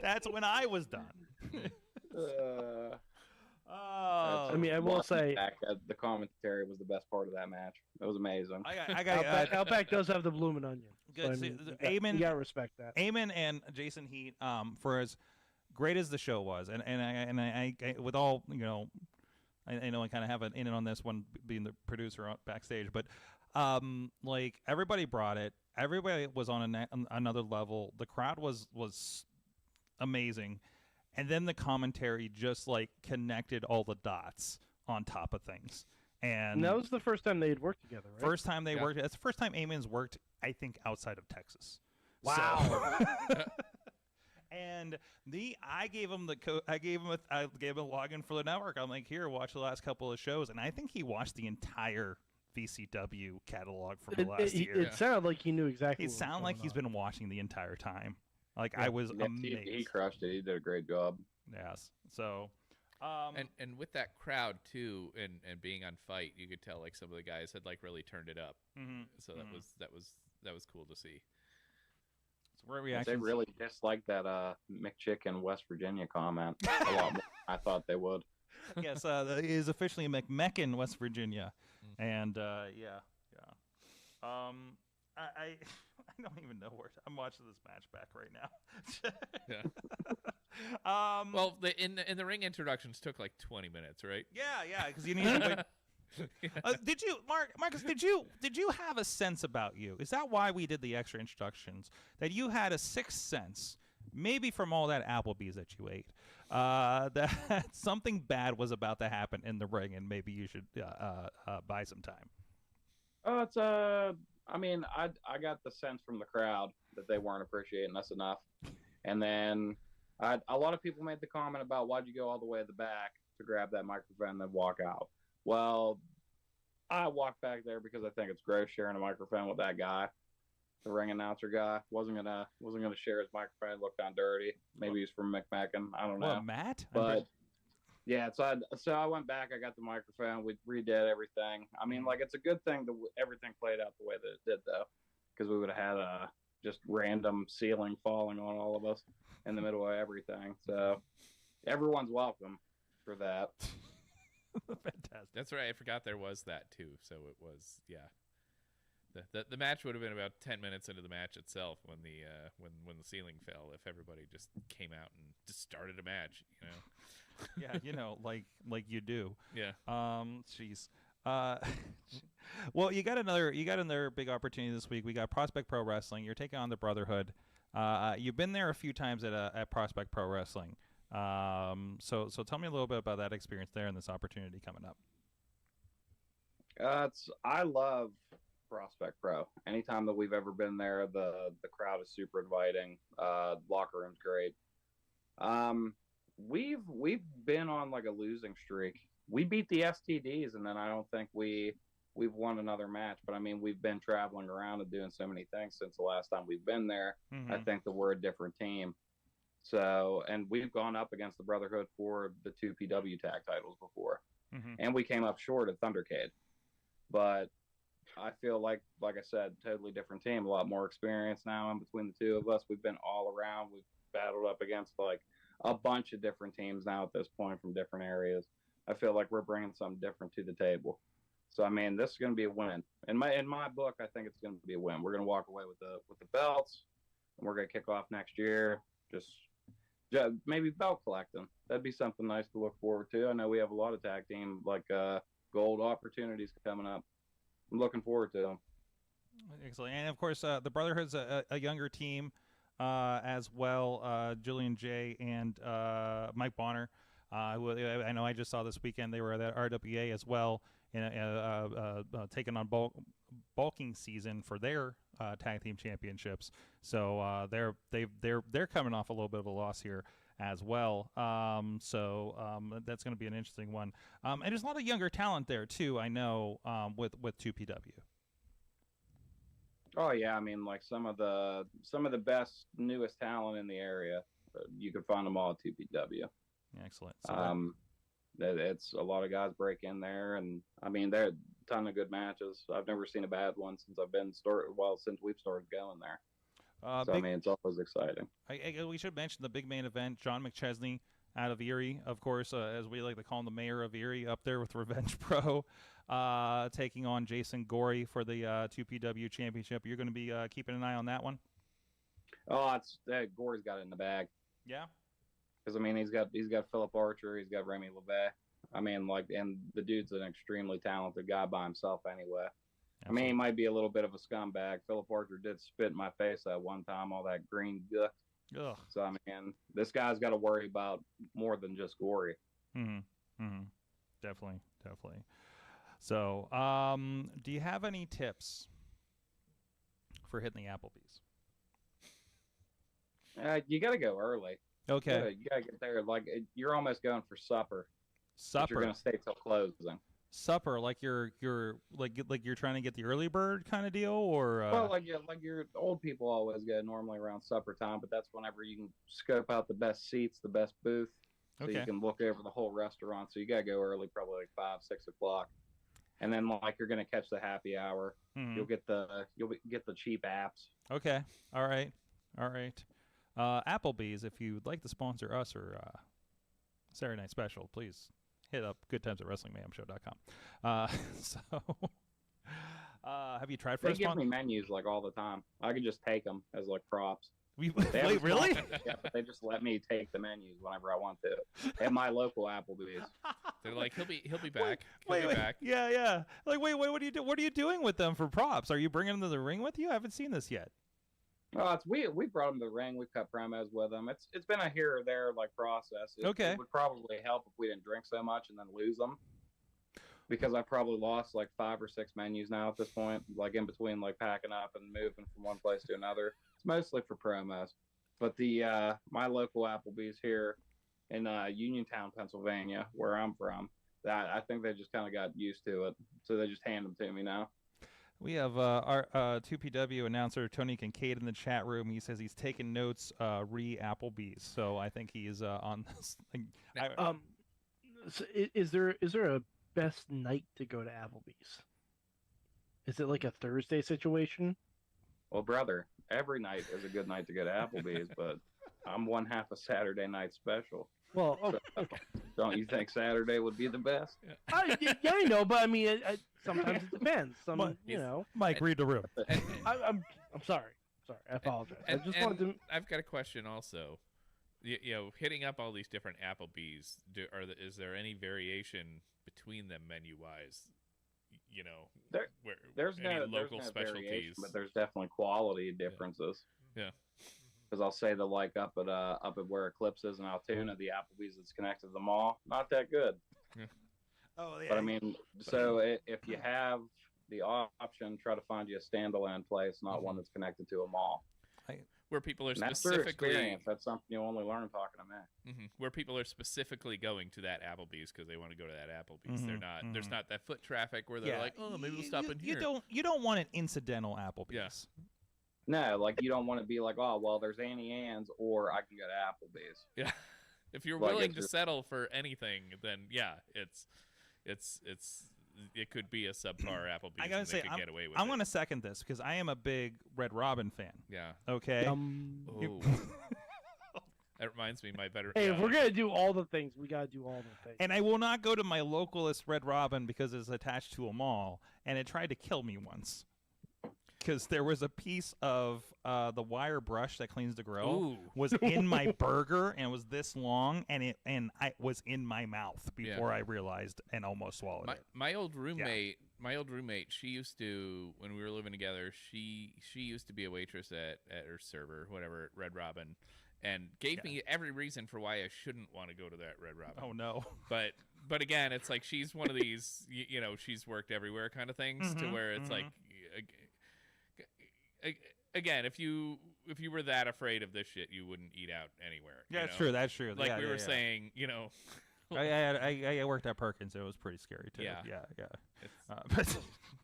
that's when I was done. I mean, I will say the commentary was the best part of that match. It was amazing. I got Outback does have the bloomin' onion. Good. So, Eamon, you gotta respect that. Eamon and Jason Heat, for as great as the show was, and I with all I know I kind of have an in on this one being the producer backstage, but like everybody brought it. Everybody was on another level. The crowd was amazing. And then the commentary just like connected all the dots on top of things. And that was the first time they had worked together, right? First time they worked. That's the first time Eamon's worked, I think, outside of Texas. Wow. So, and I gave him I gave him a login for the network. I'm like, here, watch the last couple of shows, and I think he watched the entire VCW catalog from the last year. It sounded like he knew exactly. It sounded like he's been watching the entire time. Like I was amazed. He crushed it. He did a great job. Yes. So, and with that crowd too, and being on Fight, you could tell like some of the guys had like really turned it up. Mm-hmm. So that was cool to see. So where reactions? They really disliked that McChicken West Virginia comment a lot more than I thought they would. Yes, it is officially McMecken, West Virginia, and yeah. I don't even know where I'm watching this match back right now. Yeah. Well, in the ring introductions took like 20 minutes, right? Yeah, because you need to wait. Did you, Marcus? Did you have a sense about you? Is that why we did the extra introductions? That you had a sixth sense, maybe from all that Applebee's that you ate, that something bad was about to happen in the ring, and maybe you should buy some time. Oh, I mean, I got the sense from the crowd that they weren't appreciating us enough. And then a lot of people made the comment about why'd you go all the way at the back to grab that microphone and then walk out. Well, I walked back there because I think it's gross sharing a microphone with that guy, the ring announcer guy. Wasn't gonna share his microphone. It looked kind of dirty. Maybe he's from McMacken. I don't know. What, Matt? But yeah, so I went back. I got the microphone. We redid everything. I mean, like, it's a good thing that everything played out the way that it did, though, because we would have had just random ceiling falling on all of us in the middle of everything. So everyone's welcome for that. Fantastic. That's right. I forgot there was that too. So it was, yeah. The match would have been about 10 minutes into the match itself when the ceiling fell. If everybody just came out and just started a match, Yeah, like you do. Yeah. Jeez. Well, you got another big opportunity this week. We got Prospect Pro Wrestling. You're taking on the Brotherhood. You've been there a few times at Prospect Pro Wrestling. So tell me a little bit about that experience there and this opportunity coming up. I love Prospect Pro. Anytime that we've ever been there, the crowd is super inviting. Locker room's great. we've been on like a losing streak. We beat the STDs, and then I don't think we've won another match. But I mean, we've been traveling around and doing so many things since the last time we've been there. Mm-hmm. I think that we're a different team. So, and we've gone up against the Brotherhood for the 2 PW tag titles before, and we came up short at Thundercade. But I feel like I said, totally different team, a lot more experience now in between the two of us. We've been all around. We've battled up against like a bunch of different teams now at this point from different areas. I feel like we're bringing something different to the table. So I mean, this is going to be a win. In my book, I think it's going to be a win. We're going to walk away with the belts, and we're going to kick off next year. Just maybe belt collecting. That'd be something nice to look forward to. I know we have a lot of tag team like gold opportunities coming up. I'm looking forward to them. Excellent. And of course, the Brotherhood's a younger team as well. Julian J. and Mike Bonner. Who I know I just saw this weekend they were at RWA as well, taking on bulking season for their tag team championships. So they're coming off a little bit of a loss here as well. So that's going to be an interesting one. And there's a lot of younger talent there too. I know with 2PW. Oh yeah, I mean like some of the best newest talent in the area. You can find them all at 2PW. Excellent. So it's a lot of guys break in there, and I mean there are a ton of good matches. I've never seen a bad one since since we've started going there. So I mean it's always exciting. We should mention the big main event. John McChesney out of Erie, of course, as we like to call him, the mayor of Erie, up there with Revenge Pro, taking on Jason Gorey for the 2PW championship. You're going to be keeping an eye on that one. Oh, Gorey's got it in the bag. Yeah. Because I mean, he's got Philip Archer, he's got Remy LeVay. I mean, like, and the dude's an extremely talented guy by himself anyway. Absolutely. I mean, he might be a little bit of a scumbag. Philip Archer did spit in my face that one time, all that green guck. Ugh. So I mean, this guy's got to worry about more than just Gorey. Definitely. So, do you have any tips for hitting the Applebees? You got to go early. Okay. You gotta get there. Like you're almost going for supper. Supper. You're gonna stay till closing. Supper, like you're trying to get the early bird kind of deal, or well, like your old people always go normally around supper time, but that's whenever you can scope out the best seats, the best booth, so you can look over the whole restaurant. So you gotta go early, probably like 5, 6 o'clock, and then like you're gonna catch the happy hour. You'll get the cheap apps. Okay. All right. Applebees, if you'd like to sponsor us or Saturday Night Special, please hit up goodtimesatwrestlingmayhemshow.com. Have you tried for They give me menus like all the time. I can just take them as like props. Wait, really? Yeah, but they just let me take the menus whenever I want to at my local Applebee's. They're like, he'll be back. Wait. Yeah. Like, wait. What are you doing with them for props? Are you bringing them to the ring with you? I haven't seen this yet. Oh, we brought them to the ring. We've cut promos with them. It's been a here or there like process. It would probably help if we didn't drink so much and then lose them, because I probably lost like 5 or 6 menus now at this point. Like in between like packing up and moving from one place to another. It's mostly for promos. But the my local Applebee's here in Uniontown, Pennsylvania, where I'm from, that I think they just kind of got used to it, so they just hand them to me now. We have our 2PW announcer Tony Kincaid in the chat room. He says he's taking notes Applebee's, so I think he's on this. So is there a best night to go to Applebee's? Is it like a Thursday situation? Well, brother, every night is a good night to go to Applebee's, but I'm one half a Saturday night special. Well, okay. Don't you think Saturday would be the best? I know, but I mean, sometimes it depends. Mike, read the room. I'm sorry. I apologize. I've got a question also. Hitting up all these different Applebee's, is there any variation between them menu wise? There's no local specialties, but there's definitely quality differences. Yeah. Because I'll say that like up at where Eclipse is in Altoona, the Applebee's that's connected to the mall, not that good. Yeah. Oh yeah. But I mean, so if you have the option, try to find you a standalone place, not one that's connected to a mall. where people are That's their specifically experience. That's something you only learn talking to me. where people are specifically going to that Applebee's because they want to go to that Applebee's. They're not. There's not that foot traffic where they're like, oh, maybe we'll stop in here. You don't want an incidental Applebee's. No, like you don't want to be like, oh, well, there's Annie Ann's, or I can go to Applebee's. Yeah. If you're Like, willing it's to just- settle for anything, then yeah, it could be a subpar Applebee's. I gotta and say, they could get away with I'm it. going to second this because I am a big Red Robin fan. Yeah. Okay. Oh. That reminds me, my better. Hey, if we're gonna do all the things, we gotta do all the things. And I will not go to my localist Red Robin because it's attached to a mall, and it tried to kill me once. Because there was a piece of the wire brush that cleans the grill was in my burger and it was this long, and it was in my mouth before I realized and almost swallowed it. My old roommate, she used to, when we were living together, she used to be a waitress at her server, whatever, at Red Robin, and gave me every reason for why I shouldn't want to go to that Red Robin. Oh no! But again, it's like she's one of these, you know, she's worked everywhere kind of things, to where it's like, again, if you were that afraid of this shit, you wouldn't eat out anywhere. Yeah, that's true. That's true. Like we were saying, you know. I worked at Perkins. So it was pretty scary too. Yeah.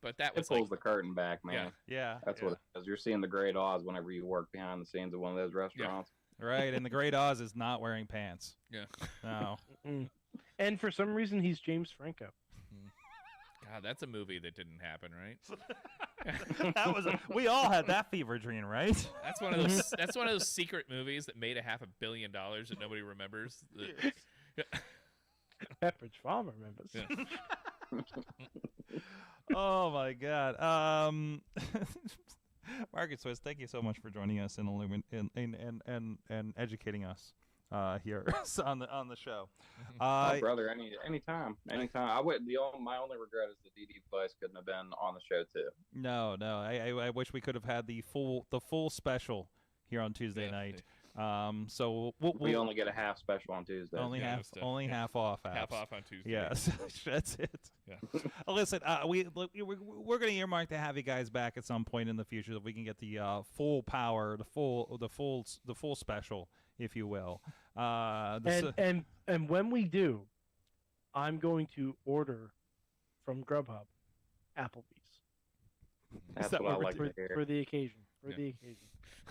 But that was it pulls the curtain back, man. Yeah. That's what it is. You're seeing the Great Oz whenever you work behind the scenes of one of those restaurants. Right, and the Great Oz is not wearing pants. Yeah. No. And for some reason, he's James Franco. God, that's a movie that didn't happen, right? That was we all had that fever dream, right? That's one of those. That's one of those secret movies that made $500 million that nobody remembers. Pepperidge Farm remembers. Yeah. Oh my God. Market Swiss, thank you so much for joining us and educating us here on the show. Oh, brother, anytime. I would. My only regret is that DD Vice couldn't have been on the show too. No. I wish we could have had the full special here on Tuesday night. So we only get a half special on Tuesday. Only half off. Half off on Tuesday. Yes, that's it. Yeah. Listen, we're going to earmark to have you guys back at some point in the future that we can get the full power, the full special, if you will. And when we do, I'm going to order from Grubhub, Applebee's. That's what I like to hear. For the occasion. The occasion.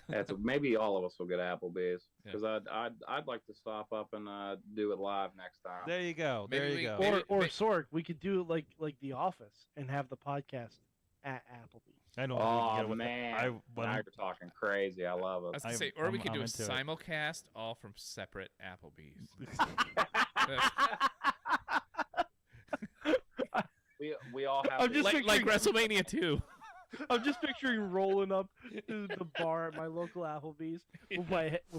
That's maybe all of us will get Applebee's because I'd like to stop up and do it live next time. There you go. Or Sorg, we could do it like The Office and have the podcast at Applebee's. I don't. Oh man, now you're talking crazy. I love it. I was gonna say, or we could do a simulcast all from separate Applebee's. we all have I'm just like WrestleMania 2. I'm just picturing rolling up to the bar at my local Applebee's with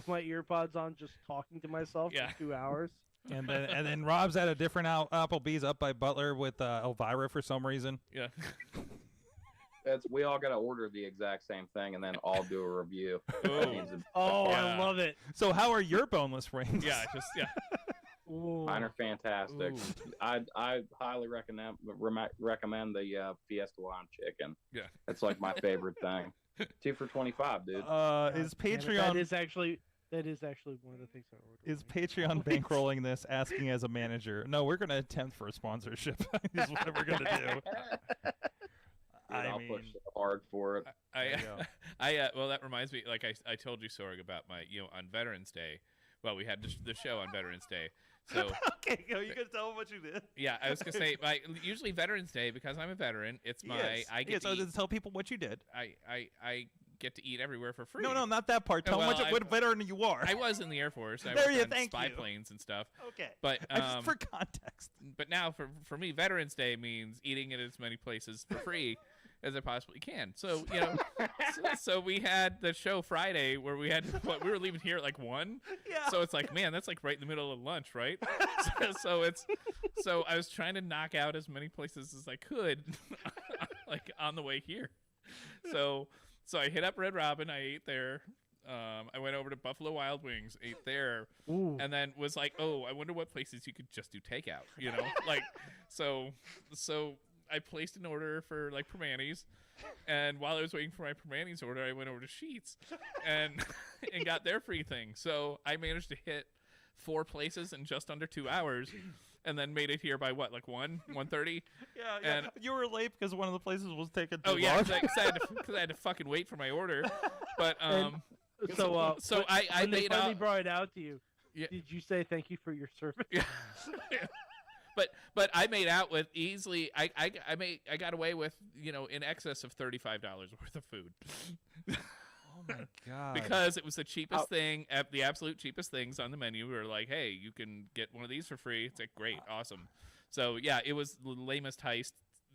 my earpods on, just talking to myself for 2 hours. And then Rob's at a different Applebee's up by Butler with Elvira for some reason. Yeah. We all got to order the exact same thing and then all do a review. I love it. So how are your boneless rings? Yeah, Mine are fantastic. I highly recommend the Fiesta Lime chicken. Yeah, it's like my favorite thing. 2 for $25, dude. Is Patreon? That is actually one of the things I ordered. Is Patreon bankrolling this? Asking as a manager. No, we're gonna attempt for a sponsorship. Is what we're gonna do. I'll push hard for it. Well, that reminds me. Like I told you, Sorg, about my on Veterans Day. Well, we had the show on Veterans Day. So okay, you gonna tell them what you did? Yeah, I was gonna say, usually Veterans Day, because I'm a veteran. It's my I get to tell people what you did. I get to eat everywhere for free. No, not that part. Tell them what veteran you are. I was in the Air Force. I worked on spy planes and stuff. Okay, but just for context. But now for me, Veterans Day means eating at as many places for free as I possibly can. So so we had the show Friday where we had we were leaving here at like 1. Yeah. So it's like, man, that's like right in the middle of lunch, right? so I was trying to knock out as many places as I could, like on the way here. So I hit up Red Robin. I ate there. I went over to Buffalo Wild Wings, ate there, and then was like, oh, I wonder what places you could just do takeout. Like so. I placed an order for like Permanis, and while I was waiting for my Permanis order, I went over to Sheetz and and got their free thing. So I managed to hit 4 places in just under 2 hours, and then made it here by what, like 1:30? Yeah, And you were late because one of the places was taking too oh yeah, long. because I had to fucking wait for my order. But So I when they made finally out. brought it out to you, Yeah. did you say thank you for your service? Yeah. But I made out with easily. I got away with, you know, in excess of $35 worth of food. Oh my god! Because it was the cheapest thing, the absolute cheapest things on the menu. We were like, hey, you can get one of these for free. It's like, great, awesome. So yeah, it was the lamest heist,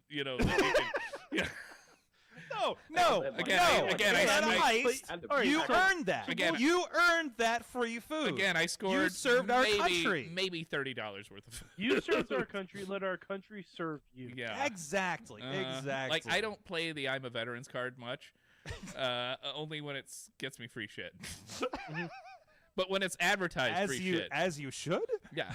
you know. That you could, yeah. No. Again, heist. You earned that. Again, you earned that free food. Again, I scored. You served our country. Maybe $30 worth of food. You served our country. Let our country serve you. Yeah, Exactly. Exactly. Like, I don't play the I'm a Veterans card much. Only when it gets me free shit. But when it's advertised shit, as you should. yeah.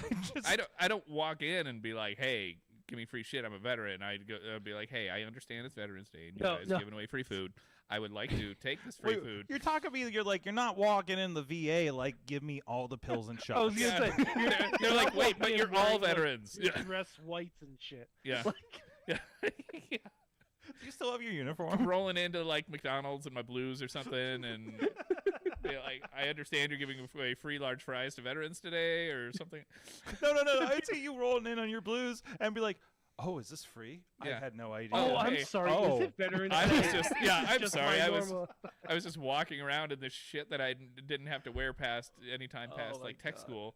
I don't walk in and be like, hey, give me free shit, I'm a veteran. I'd be like, hey, I understand it's Veterans Day and you guys giving away free food. I would like to take this free food. You're talking to me. You're like, you're not walking in the VA. Like, give me all the pills and shots. I was gonna say, They're like, wait, but you're all veterans. Yeah. Dress whites and shit. Yeah. Yeah. Yeah. Do you still have your uniform? Rolling into like McDonald's in my blues or something, and like, I understand you're giving away free large fries to veterans today or something. No. I'd say you rolling in on your blues and be like, "Oh, is this free? Yeah. I had no idea." Oh, hey. I'm sorry. Oh. Is it Veterans I Day? was just I'm Just sorry. my I was normal- just walking around in this shit that I didn't have to wear past any time past my like tech God. school.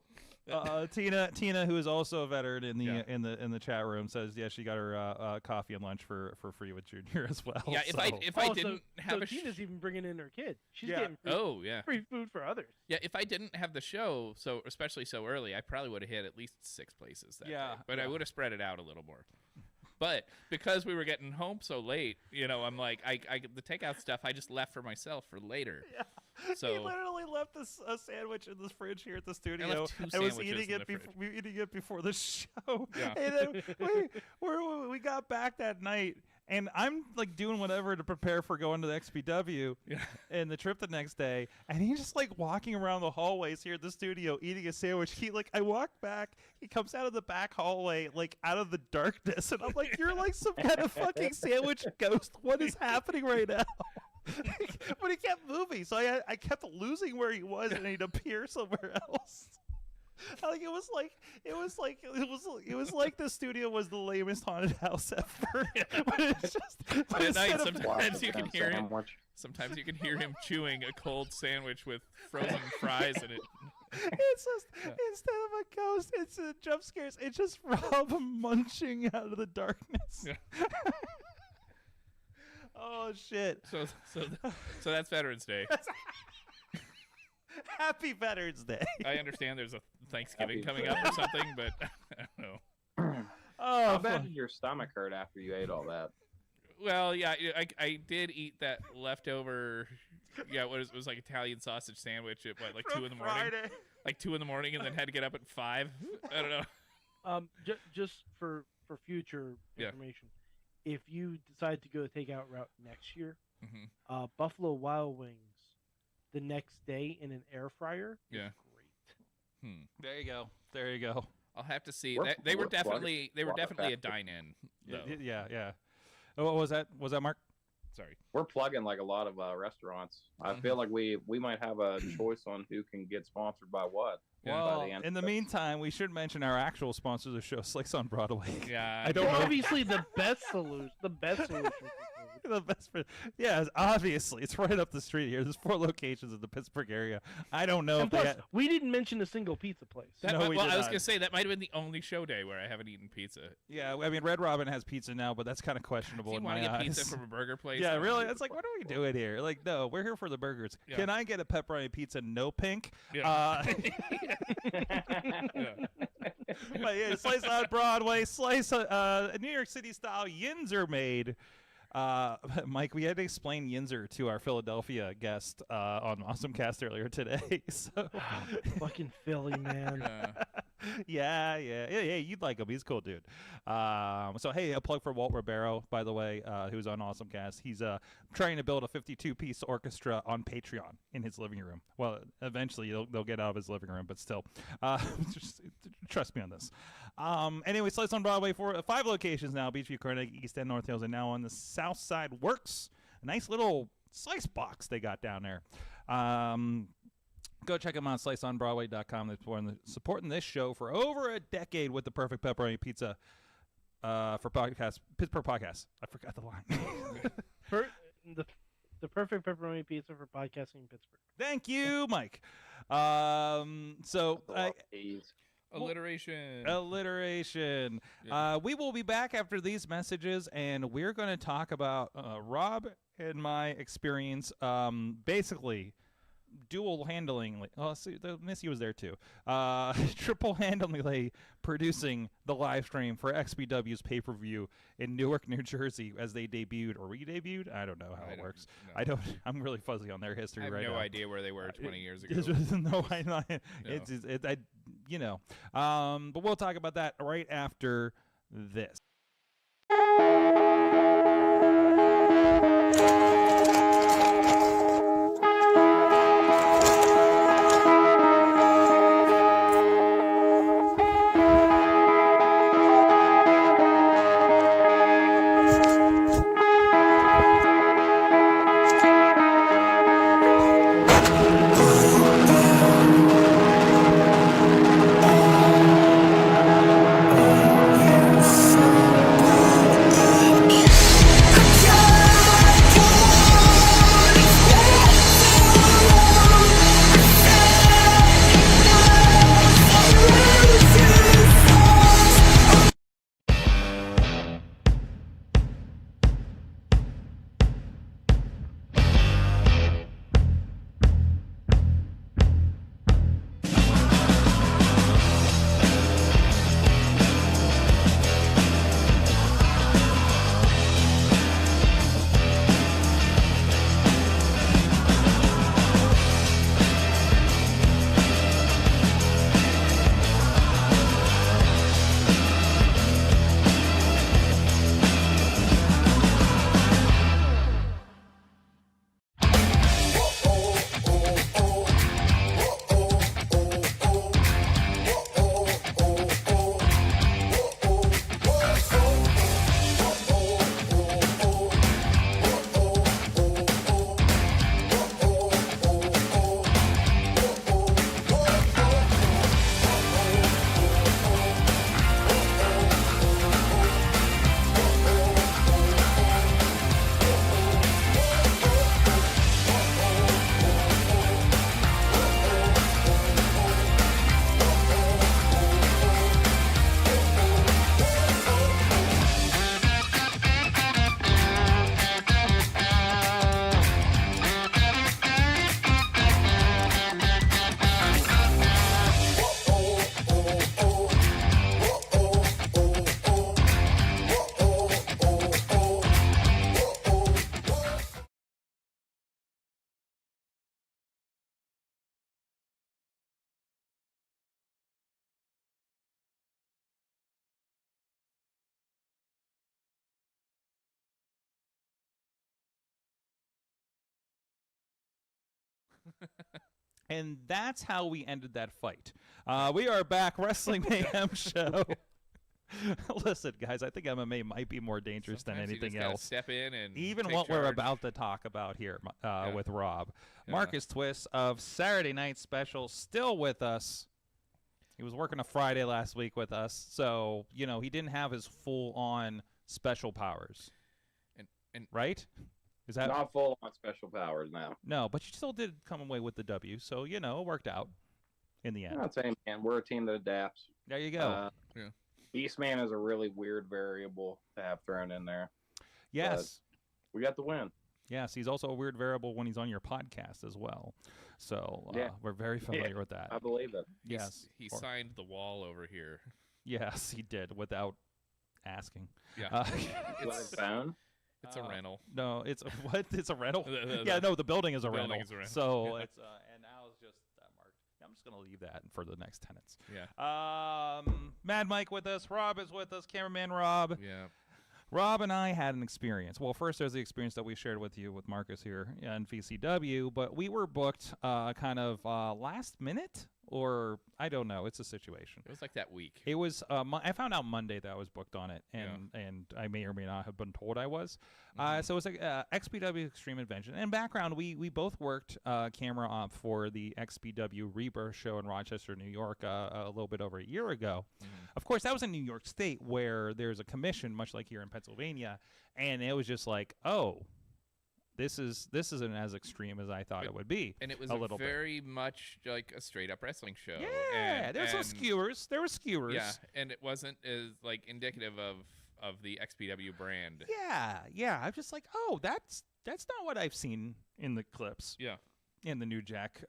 Tina, who is also a veteran in the Yeah. in the chat room, says she got her coffee and lunch for free with Junior as well. Yeah, if I Oh, didn't have a Tina's even bringing in her kid. She's Yeah. getting free food for others. Yeah, if I didn't have the show, so especially so early, I probably would have hit at least 6 places that day. But I would have spread it out a little more. But because we were getting home so late, you know, I'm like, the takeout stuff I just left for myself for later. Yeah. So he literally left a sandwich in the fridge here at the I studio left 2 and was sandwiches eating in it the before eating it before the show. Yeah. And then we got back that night, and I'm like doing whatever to prepare for going to the XPW and the trip the next day, and he's just like walking around the hallways here at the studio eating a sandwich. I walk back, he comes out of the back hallway like out of the darkness, and I'm like, you're like some kind of fucking sandwich ghost. What is happening right now? But he kept moving, so I kept losing where he was, and he'd appear somewhere else. Like it was like the studio was the lamest haunted house ever. But it's just but at night, instead of- sometimes you can hear him. Sandwich. Sometimes you can hear him chewing a cold sandwich with frozen fries in it. it's just instead of a ghost, it's a jump scares. It's just Rob munching out of the darkness. Yeah. Oh shit! So that's Veterans Day. Happy Veterans Day. I understand there's a Thanksgiving coming up or something, but I don't know. Oh, How bad did your stomach hurt after you ate all that? Well, yeah, I did eat that leftover. Yeah, it was like Italian sausage sandwich at what, like 2 in the morning. Friday. Like 2 in the morning, and then had to get up at 5. I don't know. Just for future Yeah. information, if you decide to go the takeout route next year, Mm-hmm. Buffalo Wild Wings the next day in an air fryer Yeah. is great. There you go. There you go. I'll have to see. We're- They were we're definitely a plug- dine-in. Though. Yeah. Oh, what was that? Was that Mark? Sorry. We're plugging like a lot of restaurants. I feel like we might have a choice on who can get sponsored by what. by Well, end in the of this. meantime, we should mention our actual sponsor of the show, Slicks on Broadway. Yeah. I don't know. Obviously, the best solution. The best solution. The best for, yeah, obviously it's right up the street here. There's 4 locations in the Pittsburgh area. I don't know And if they plus, had, we didn't mention a single pizza place. No, we well, did I was not. gonna say that might have been the only show day where I haven't eaten pizza. yeah. I mean, Red Robin has pizza now, but that's kind of questionable If you in want my to get eyes. pizza from a burger place? Yeah, really. It's like, what are we doing here? Like, no, we're here for the burgers. Yeah. Can I get a pepperoni pizza, no pink? Yeah. Yeah. But yeah, Slice on Broadway, Slice, New York City style yins are made. Mike, we had to explain Yinzer to our Philadelphia guest on Awesome Cast earlier today. So Fucking Philly, man. Yeah, you'd like him. He's a cool dude. So hey, a plug for Walt Ribeiro, by the way, who's on Awesome Cast. He's trying to build a 52-piece orchestra on Patreon in his living room. Well, eventually they'll get out of his living room, but still, just trust me on this. Anyway, Slice on Broadway for 5 locations now: Beachview, Carnegie, East End, North Hills, and now on the South Side Works. A nice little slice box they got down there. Go check them out, sliceonbroadway.com. They're supporting this show for over a decade with the perfect pepperoni pizza for Pittsburgh podcast. I forgot the line. The perfect pepperoni pizza for podcasting in Pittsburgh. Thank you, Mike. Alliteration. Yeah. We will be back after these messages, and we're going to talk about Rob and my experience, basically dual handling. Oh, see, Missy was there too. Triple handling producing the live stream for XPW's pay-per-view in Newark, New Jersey, as they debuted or re-debuted. I don't know how it works. No. I'm really fuzzy on their history right now. I have no idea where they were 20 years ago. No, I'm not. But we'll talk about that right after this. And that's how we ended that fight. We are back, Wrestling Mayhem show. Listen, guys, I think MMA might be more dangerous than anything else. Step in and even take what charge. we're about to talk about here with Rob. Marcus Twist of Saturday Night Special still with us. He was working a Friday last week with us, so he didn't have his full-on special powers. And right? Is that not full on special powers now? No, but you still did come away with the W, so it worked out in the end. I'm not saying, man, we're a team that adapts. There you go. Beastman is a really weird variable to have thrown in there. Yes. But we got the win. Yes, he's also a weird variable when he's on your podcast as well. So we're very familiar with that. I believe it. Yes. He signed the wall over here. Yes, he did without asking. Yeah. It's phone. It's a rental. No, it's what? It's a rental. The building is a rental. So it's and now it's just Mark. I'm just gonna leave that for the next tenants. Yeah. Mad Mike with us. Rob is with us. Cameraman Rob. Yeah. Rob and I had an experience. Well, first there's the experience that we shared with you with Marcus here in VCW, but we were booked kind of last minute, or I don't know. It's a situation. It was like that week. It was. I found out Monday that I was booked on it, and I may or may not have been told I was. So it was like XPW Xtreme Invasion. And background, we both worked camera op for the XPW Rebirth show in Rochester, New York, a little bit over a year ago. Of course, that was in New York State, where there's a commission, much like here in Pennsylvania, and it was just like, oh, this isn't as extreme as I thought it would be. And it was a little very much like a straight up wrestling show. Yeah, there were some skewers. There were skewers. Yeah, and it wasn't as like indicative of the XPW brand. Yeah. I'm just like, oh, that's not what I've seen in the clips. Yeah. In the New Jack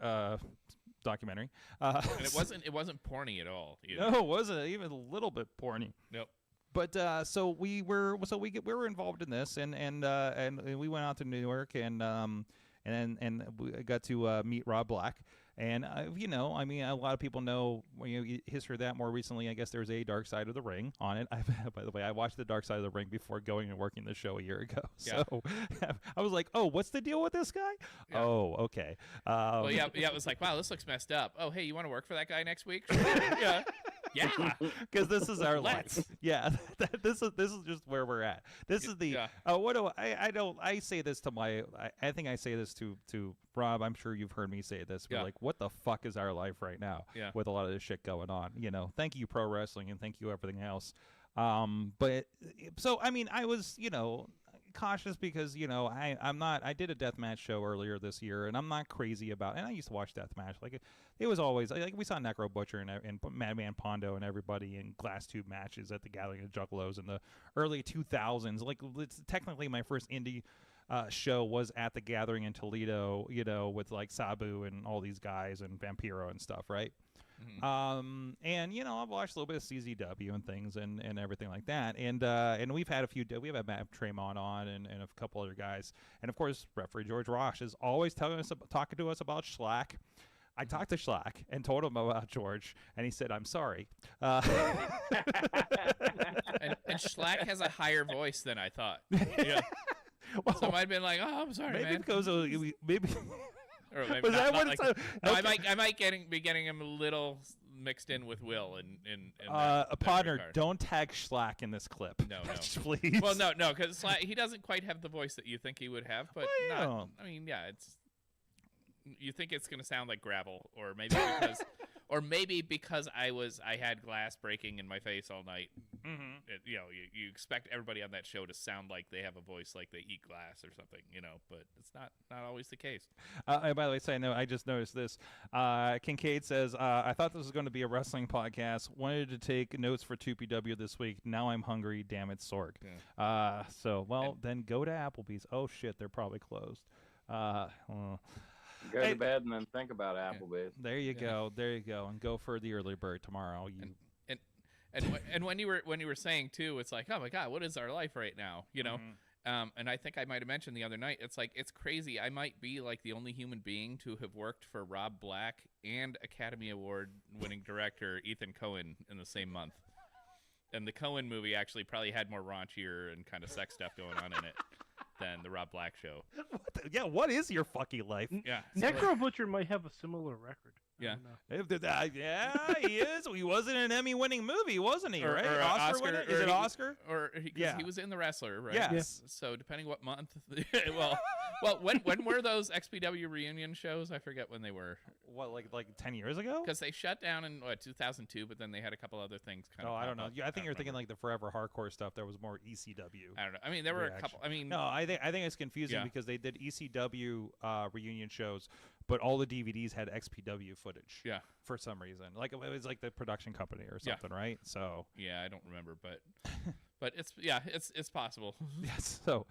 documentary. And it wasn't porny at all. No, it wasn't even a little bit porny. Nope. But so we were involved in this, and we went out to New York, and we got to meet Rob Black. And, I mean, a lot of people know history of that. More recently, I guess there was a Dark Side of the Ring on it. By the way, I watched the Dark Side of the Ring before going and working the show a year ago. Yeah. So I was like, oh, what's the deal with this guy? Yeah. Oh, okay. Well, yeah, it was like, wow, this looks messed up. Oh, hey, you want to work for that guy next week? Yeah. Yeah, because this is our life. Yeah, this is just where we're at. This is the what do I say this to I think I say this to Rob. I'm sure you've heard me say this, but like, what the fuck is our life right now? Yeah. With a lot of this shit going on. Thank you pro wrestling, and thank you everything else. But so I mean, I was cautious because I did a deathmatch show earlier this year, and I'm not crazy about, and I used to watch deathmatch, like it was always like we saw Necro Butcher and Madman Pondo and everybody in glass tube matches at the Gathering of Juggalos in the early 2000s. Like, it's technically my first indie show was at the Gathering in Toledo, with like Sabu and all these guys and Vampiro and stuff, right? Mm-hmm. And I've watched a little bit of CZW and things and everything like that, and we've had had Matt Tremont on and a couple other guys, and of course referee George Rosh is always talking to us about Schlack. I talked to Schlack and told him about George, and he said, "I'm sorry." And Schlack has a higher voice than I thought. Yeah. Well, so I might have been like, "Oh, I'm sorry, maybe man." Because maybe. Or maybe was that what like, it's? No, okay. I might be getting him a little mixed in with Will in a partner. Don't tag Schlack in this clip. No, please. Well, no, because he doesn't quite have the voice that you think he would have. But I mean, yeah, you think it's gonna sound like gravel, or maybe because I had glass breaking in my face all night. Mm-hmm. You expect everybody on that show to sound like they have a voice like they eat glass or something, but it's not always the case. By the way, I just noticed this. Kincaid says, I thought this was going to be a wrestling podcast. Wanted to take notes for 2PW this week. Now I'm hungry. Damn it, Sorg. Yeah. Then go to Applebee's. Oh shit, they're probably closed. Go to bed and then think about Applebee's. There you go, and go for the early bird tomorrow. And when you were saying too, it's like, oh my God, what is our life right now? Mm-hmm. And I think I might have mentioned the other night, it's like, it's crazy. I might be like the only human being to have worked for Rob Black and Academy Award winning director Ethan Coen in the same month. And the Coen movie actually probably had more raunchier and kind of sex stuff going on in it than the Rob Black show. What is your fucking life? Yeah. Necro Butcher might have a similar record. Yeah. Yeah, he is. He was in an Emmy-winning movie, wasn't he? Right? Or Oscar winner? Is it Oscar? He was in The Wrestler, right? Yes. So depending what month. When were those XPW reunion shows? I forget when they were. What, like 10 years ago? Because they shut down in 2002, but then they had a couple other things. I don't know. I think you're thinking like the Forever Hardcore stuff. There was more ECW. I don't know. I mean, there were a couple. I mean, no, I think it's confusing because they did ECW reunion shows, but all the DVDs had XPW footage. Yeah. For some reason, like it was like the production company or something, right? So. Yeah, I don't remember, but it's possible. Yes. So.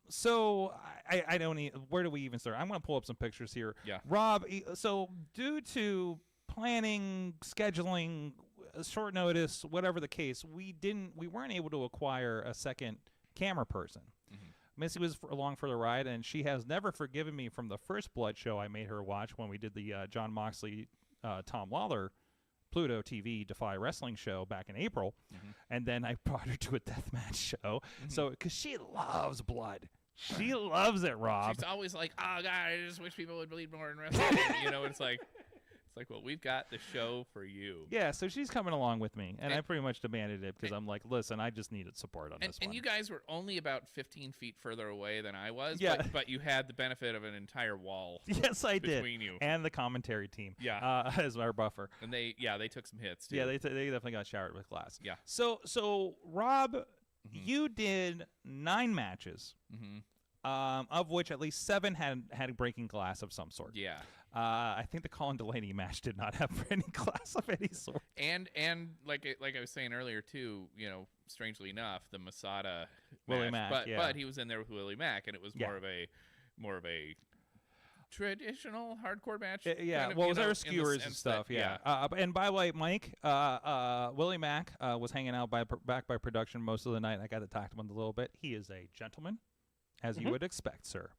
So I don't. Where do we even start? I'm going to pull up some pictures here. Yeah. Rob. So due to planning, scheduling, short notice, whatever the case, we weren't able to acquire a second camera person. Mm-hmm. Missy was along for the ride, and she has never forgiven me from the first Blood show I made her watch when we did the John Moxley, Tom Lawler, Pluto TV Defy Wrestling show back in April, and then I brought her to a deathmatch show. So, because she loves blood. She loves it, Rob. She's always like, oh, God, I just wish people would bleed more in wrestling. It's like, well, we've got the show for you. Yeah, so she's coming along with me, and I pretty much demanded it because I'm like, listen, I just needed support on this one. And you guys were only about 15 feet further away than I was, Yeah. but you had the benefit of an entire wall. Yes, I did. Between you. And the commentary team. Yeah. As our buffer. And they took some hits, too. Yeah, they definitely got showered with glass. Yeah. So Rob, you did 9 matches, of which at least 7 had breaking glass of some sort. Yeah. I think the Colin Delaney match did not have any glass of any sort. And like I was saying earlier too, strangely enough, the Masada Willie match, Mack, but he was in there with Willie Mack, and it was more of a traditional hardcore match. Yeah, kind of, well, there were in the skewers and sense stuff. that, And by the way, Mike, Willie Mack was hanging out back by production most of the night. I got to talk to him a little bit. He is a gentleman, as you would expect, sir.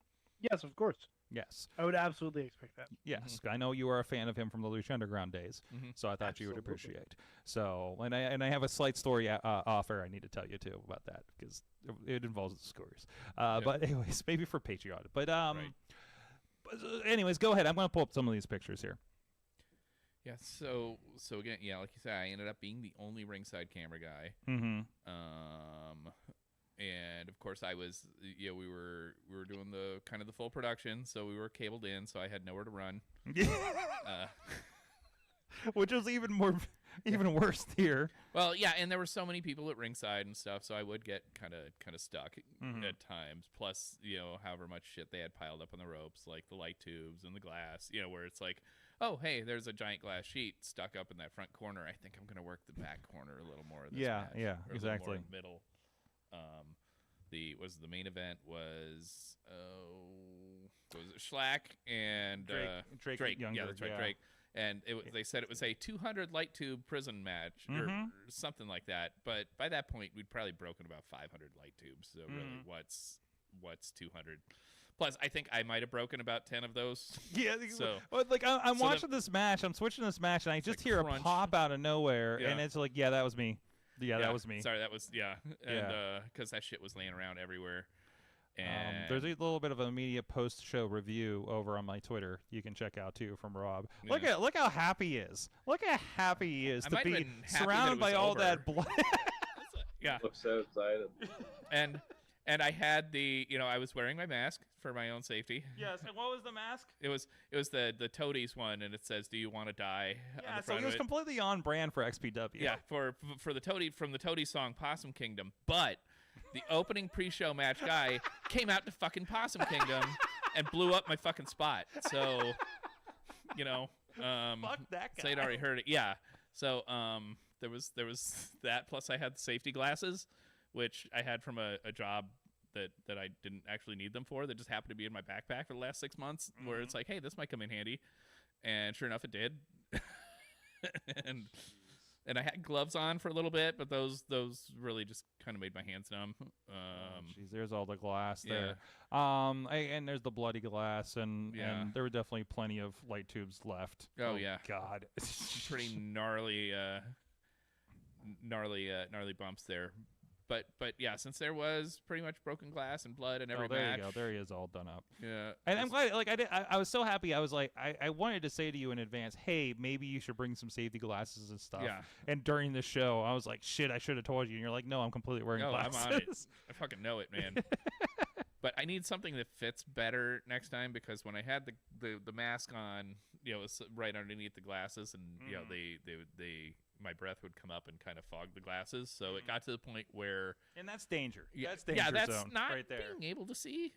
Yes, of course. Yes. I would absolutely expect that. Yes, I know you are a fan of him from the Lucha Underground days, so I thought you would appreciate. So, and I have a slight story off air I need to tell you too about that because it involves the scores. But anyways, maybe for Patreon. But anyways, go ahead. I'm going to pull up some of these pictures here. Yeah. So again, like you said, I ended up being the only ringside camera guy. And of course, I was, we were doing the kind of the full production, so we were cabled in, so I had nowhere to run. Which was even worse here. Well, yeah, and there were so many people at ringside and stuff, so I would get kind of stuck at times. Plus, however much shit they had piled up on the ropes, like the light tubes and the glass, where it's like, oh, hey, there's a giant glass sheet stuck up in that front corner. I think I'm going to work the back corner a little more. This match, yeah, or exactly. A little more middle. The main event was Schlack and Drake Younger, yeah, that's right, Drake. And they said it was a 200 light tube prison match or something like that. But by that point, we'd probably broken about 500 light tubes. So really, what's 200? Plus, I think I might have broken about 10 of those. Yeah. So, like I'm watching this match, I'm switching this match, and I just hear a pop out of nowhere, and it's like, yeah, that was me. Yeah, that was me. Sorry, that was and because that shit was laying around everywhere. And there's a little bit of a media post-show review over on my Twitter you can check out too from Rob. Yeah. Look how happy he is. Look how happy he is to be surrounded by all that blood. Yeah, I'm so excited. And I had I was wearing my mask for my own safety. Yes, and what was the mask? It was the Toadies one, and it says, "Do you want to die?" Yeah, so he was completely on brand for XPW. Yeah, for the Toady from the Toady song "Possum Kingdom," but the opening pre-show match guy came out to fucking Possum Kingdom and blew up my fucking spot. So, fuck that guy. So I'd already heard it. Yeah. So there was that. Plus I had safety glasses, which I had from a job that I didn't actually need them for, that just happened to be in my backpack for the last 6 months, where it's like, hey, this might come in handy. And sure enough, it did. and I had gloves on for a little bit, but those really just kind of made my hands numb. Jeez, there's all the glass there. And there's the bloody glass, and there were definitely plenty of light tubes left. Oh yeah. God. Pretty gnarly bumps there. But yeah, since there was pretty much broken glass and blood in every match. You go. There he is, all done up. Yeah. And I'm glad. Like I was so happy. I was like, I wanted to say to you in advance, hey, maybe you should bring some safety glasses and stuff. Yeah. And during the show, I was like, shit, I should have told you. And you're like, no, I'm completely wearing glasses. I'm on it. I fucking know it, man. But I need something that fits better next time, because when I had the mask on, it was right underneath the glasses, and they my breath would come up and kind of fog the glasses. So it got to the point where, and that's danger. Yeah, that's danger that's zone not right there. Being able to see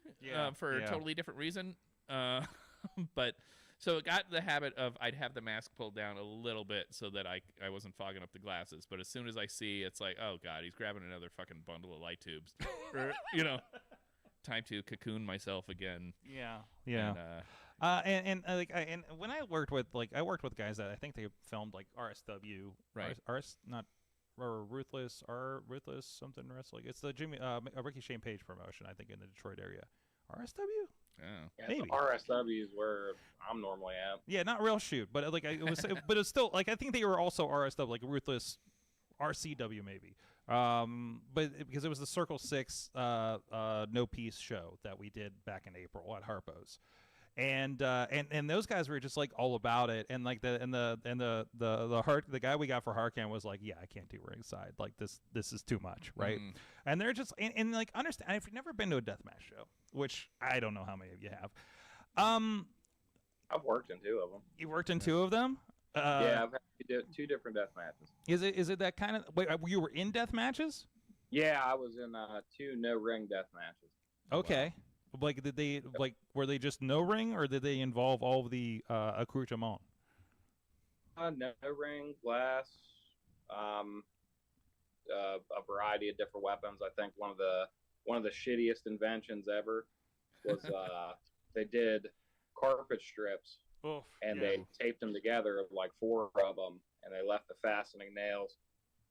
for a totally different reason. But so it got the habit of, I'd have the mask pulled down a little bit so that I wasn't fogging up the glasses. But as soon as I see, it's like, oh God, he's grabbing another fucking bundle of light tubes. Or, time to cocoon myself again. Yeah. And when I worked with guys that I think they filmed like RSW, right? Not or Ruthless something wrestling. It's the Ricky Shane Page promotion, I think, in the Detroit area. RSW? Yeah. Maybe. RSW is where I'm normally at. Yeah, not real shoot, but like it was, but it's still like I think they were also RSW, like Ruthless RCW maybe. But because it was the Circle 6 no peace show that we did back in April at Harpo's. And those guys were just like all about it, and like the guy we got for Harkan was like, yeah, I can't do ringside, like this is too much, right? And they're just and like understand if you've never been to a deathmatch show, which I don't know how many of you have. I've worked in 2 of them. You worked in 2 of them? Yeah, I've had 2 different death matches. Is it that kind of wait? You were in death matches? Yeah, I was in 2 no ring death matches. Okay. Wow. Like, did they were they just no ring, or did they involve all of the accoutrement? No ring, glass, a variety of different weapons. I think one of the shittiest inventions ever was they did carpet strips, and they taped them together, like 4 of them, and they left the fastening nails,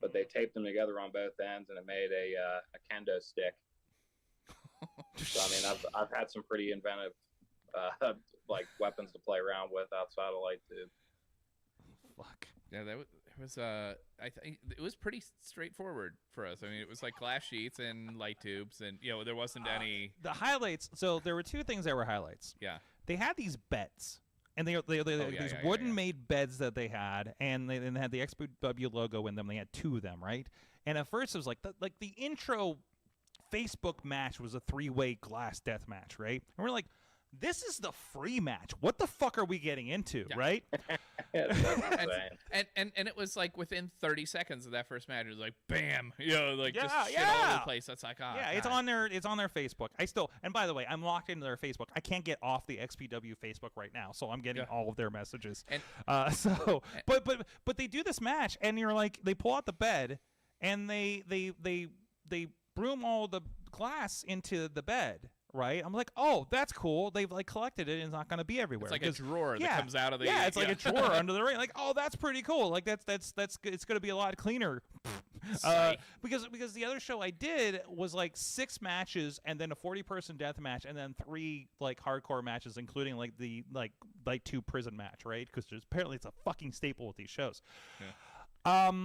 but they taped them together on both ends, and it made a kendo stick. So, I mean, I've had some pretty inventive like weapons to play around with outside of light tube. Fuck. Yeah, that was I think it was pretty straightforward for us. I mean, it was like glass sheets and light tubes, and there wasn't any the highlights. So there were 2 things that were highlights. Yeah, they had these beds, and they these wooden made beds that they had, and they had the XPW logo in them. They had 2 of them, right? And at first it was like the intro Facebook match was a 3-way glass death match, right? And we're like, this is the free match. What the fuck are we getting into, right? and it was like within 30 seconds of that first match, it was like bam, just shit all over the place. That's like, oh, yeah, God. it's on their Facebook. And by the way, I'm locked into their Facebook. I can't get off the XPW Facebook right now, so I'm getting all of their messages. And but they do this match, and you're like, they pull out the bed, and they broom all the glass into the bed, right? I'm like, oh, that's cool. They've like collected it, and it's not going to be everywhere. It's like a drawer that comes out of the it's like a drawer under the ring. Like, oh, that's pretty cool. Like that's good. It's going to be a lot cleaner. Because the other show I did was like 6 matches, and then a 40-person death match, and then 3 like hardcore matches, including like the like 2 prison match, right? Because apparently it's a fucking staple with these shows. Yeah.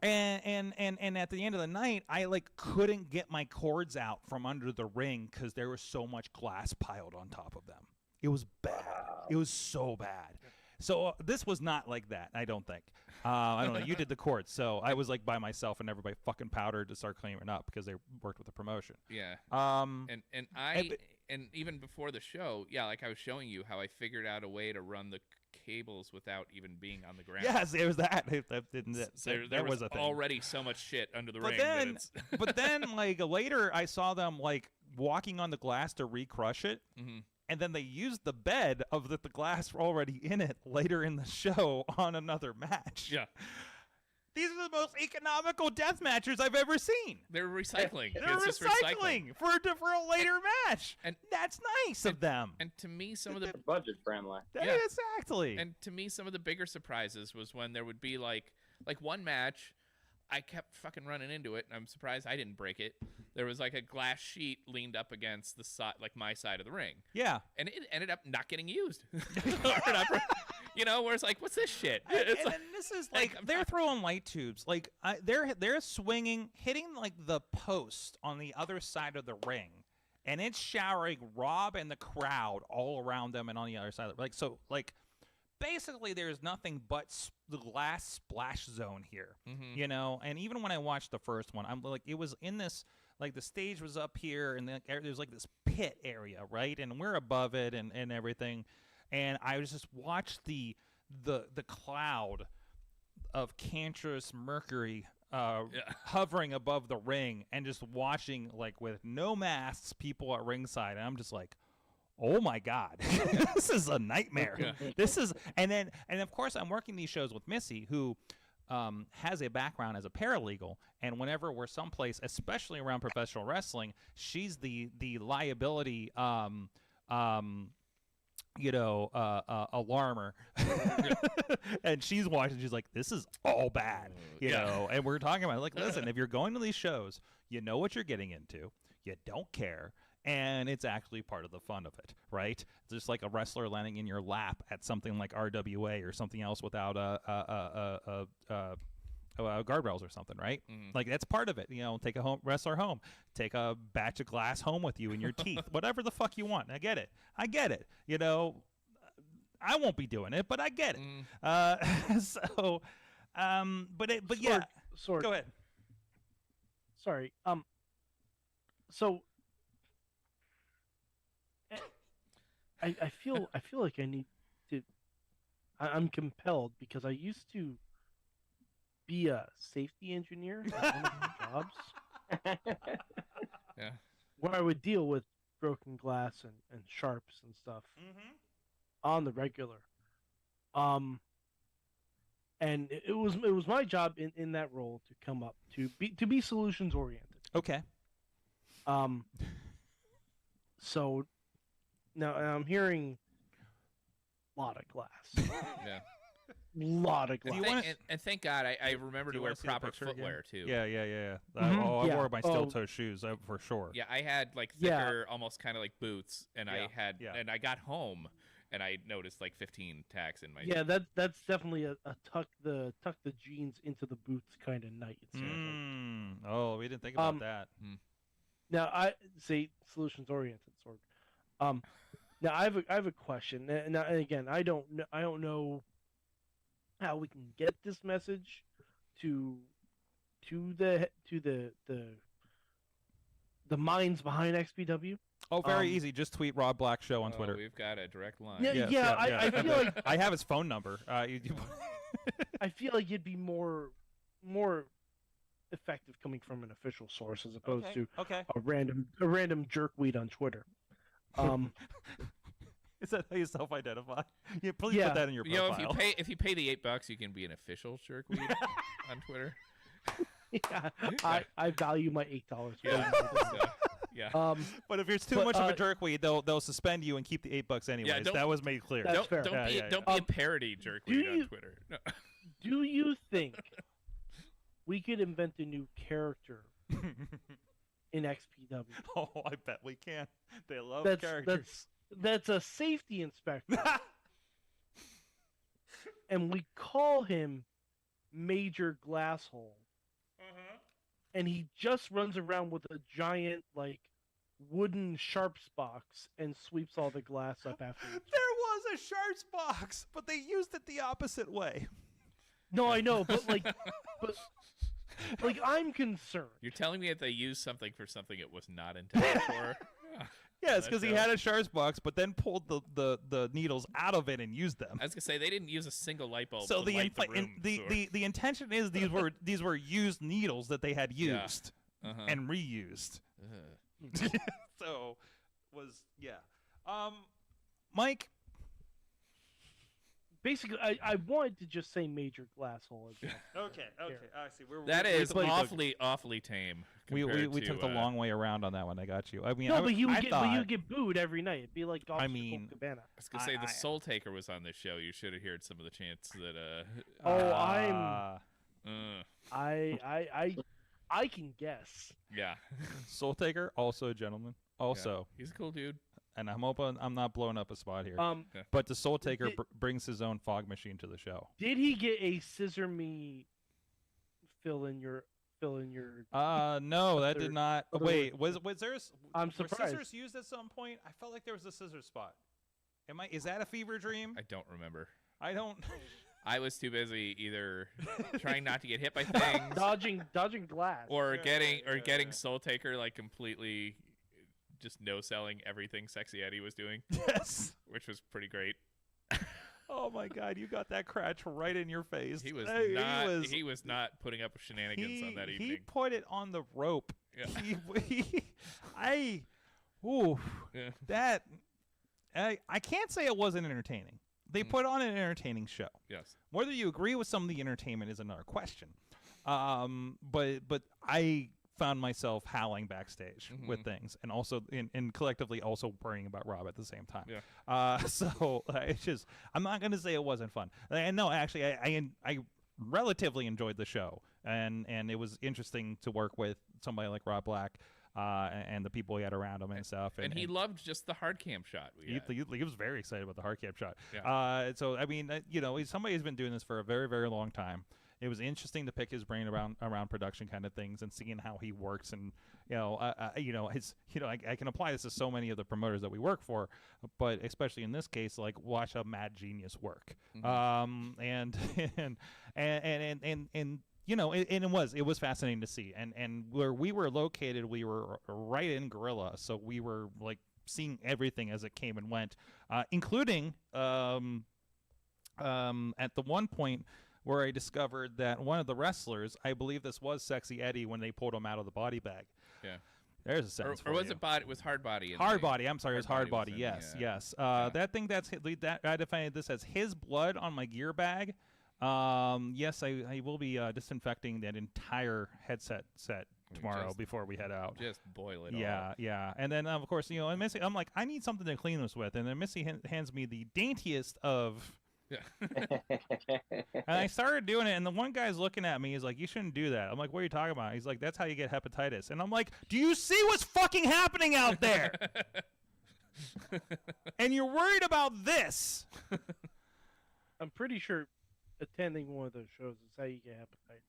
And at the end of the night, I like couldn't get my cords out from under the ring because there was so much glass piled on top of them. It was bad. Wow. It was so bad. So this was not like that, I don't think. I don't know. You did the cords, so I was like by myself, and everybody fucking powdered to start cleaning up because they worked with the promotion. Yeah. And even before the show, like I was showing you how I figured out a way to run the cables without even being on the ground. Yes, there was that. There was a thing. Already so much shit under the ring. But then like later, I saw them like walking on the glass to recrush it, and then they used the bed of the glass already in it later in the show on another match. Yeah. These are the most economical death matches I've ever seen. They're recycling. They're recycling for a later match. And that's nice of them. And to me, some of the budget friendly. Exactly. And to me, some of the bigger surprises was when there would be like one match, I kept fucking running into it, and I'm surprised I didn't break it. There was like a glass sheet leaned up against the side, like my side of the ring. Yeah. And it ended up not getting used. Where it's like, what's this shit? And this is like they're throwing light tubes. Like they're swinging, hitting like the post on the other side of the ring, and it's showering Rob and the crowd all around them and on the other side. Like basically, there's nothing but the glass splash zone here. And even when I watched the first one, I'm like, it was in this. Like the stage was up here, and then there's like this pit area, right? And we're above it and everything. And I was just watched the cloud of cancerous mercury hovering above the ring, and just watching like with no masks people at ringside, and I'm just like, oh my God, this is a nightmare. This is and of course I'm working these shows with Missy, who has a background as a paralegal, and whenever we're someplace, especially around professional wrestling, she's the liability alarmer, and she's watching. She's like, "This is all bad," you know. And we're talking about like, listen, if you're going to these shows, you know what you're getting into. You don't care, and it's actually part of the fun of it, right? It's just like a wrestler landing in your lap at something like RWA or something else without guardrails or something, right? Like that's part of it. You know, take a wrestler home, take a batch of glass home with you in your teeth, whatever the fuck you want. I get it. You know, I won't be doing it, but I get it. Yeah. Sorg, go ahead. Sorry. So I feel like I need to. I'm compelled because I used to be a safety engineer at one of my jobs. Yeah. Where I would deal with broken glass and sharps and stuff on the regular. And it was my job in that role to come up to be solutions oriented. Okay. So now I'm hearing a lot of glass. Yeah. Lot of glass. And thank God I remember to wear proper picture footwear too. Yeah. I wore my steel toe shoes for sure. Yeah, I had like thicker, almost kind of like boots, and and I got home and I noticed like 15 tacks in my. Yeah, that's definitely a tuck the jeans into the boots kind of night. Oh, we didn't think about that. Now I say solutions oriented, Sorg. Now I have a question. Now again, I don't know how we can get this message to the minds behind XPW. Oh, very easy. Just tweet Rob Black Show on Twitter. We've got a direct line. I feel like I have his phone number. I feel like it'd be more effective coming from an official source as opposed to a random jerkweed on Twitter. Is that how you self-identify? Yeah, please put that in your profile. You know, if you pay the $8, you can be an official jerkweed on Twitter. Yeah, I value my $8. Yeah. But if it's too much of a jerkweed, they'll suspend you and keep the $8 anyways. That was made clear. That's fair. Don't be a parody jerkweed on Twitter. No. Do you think we could invent a new character in XPW? Oh, I bet we can. They love characters. That's a safety inspector. And we call him Major Glasshole. And he just runs around with a giant, like, wooden sharps box and sweeps all the glass up afterwards. There was a sharps box, but they used it the opposite way. No, I know, but I'm concerned. You're telling me that they used something for something it was not intended for? Yes, because he had a sharps box, but then pulled the needles out of it and used them. I was gonna say they didn't use a single light bulb. So to light the room, the intention is these were used needles that they had used and reused. So Mike. Basically, I wanted to just say Major Glasshole. Okay. I see. That is awfully tame. We took the long way around on that one. I got you. I mean, but you get booed every night. It'd be like Cabana. I was gonna say the Soul Taker was on this show. You should have heard some of the chants that. I can guess. Yeah. Soul Taker, also a gentleman. Also, he's a cool dude. And I'm hoping I'm not blowing up a spot here. But the Soul Taker brings his own fog machine to the show. Did he get a scissor me fill in your? No, that did not. Wait, was there? I'm surprised. Were scissors used at some point? I felt like there was a scissor spot. Is that a fever dream? I don't remember. I don't. I was too busy either trying not to get hit by things, dodging glass, or getting Soul Taker like completely. Just no-selling everything Sexy Eddie was doing. Yes. Which was pretty great. Oh, my God. You got that crotch right in your face. He was not putting up shenanigans on that evening. He put it on the rope. Yeah. I can't say it wasn't entertaining. They put on an entertaining show. Yes. Whether you agree with some of the entertainment is another question. But I found myself howling backstage with things, and also and collectively also worrying about Rob at the same time. Yeah. So it's just, I'm not gonna say it wasn't fun. And no, actually, I relatively enjoyed the show, and it was interesting to work with somebody like Rob Black. And the people he had around him and stuff. And he loved just the hard cam shot. He was very excited about the hard cam shot. Yeah. So, I mean, he's somebody who's been doing this for a very, very long time. It was interesting to pick his brain around production kind of things and seeing how he works. And, I can apply this to so many of the promoters that we work for, but especially in this case, like, watch a mad genius work. And it was fascinating to see, and where we were located, we were right in Gorilla, so we were like seeing everything as it came and went, including at the one point where I discovered that one of the wrestlers, I believe this was Sexy Eddie, when they pulled him out of the body bag. Yeah. There's a sentence or was you. It body? It was hard body. Hard body. I'm sorry, it was hard body. Was Yes, in, yes. That thing I defined this as his blood on my gear bag. Yes, I will be disinfecting that entire headset set tomorrow before we head out. Just boil it all. Yeah. And then, of course, and Missy, I'm like, I need something to clean this with. And then Missy hands me the daintiest of... And I started doing it, and the one guy's looking at me. He's like, "You shouldn't do that." I'm like, "What are you talking about?" He's like, "That's how you get hepatitis." And I'm like, "Do you see what's fucking happening out there?" And you're worried about this. I'm pretty sure attending one of those shows is how you get hepatitis.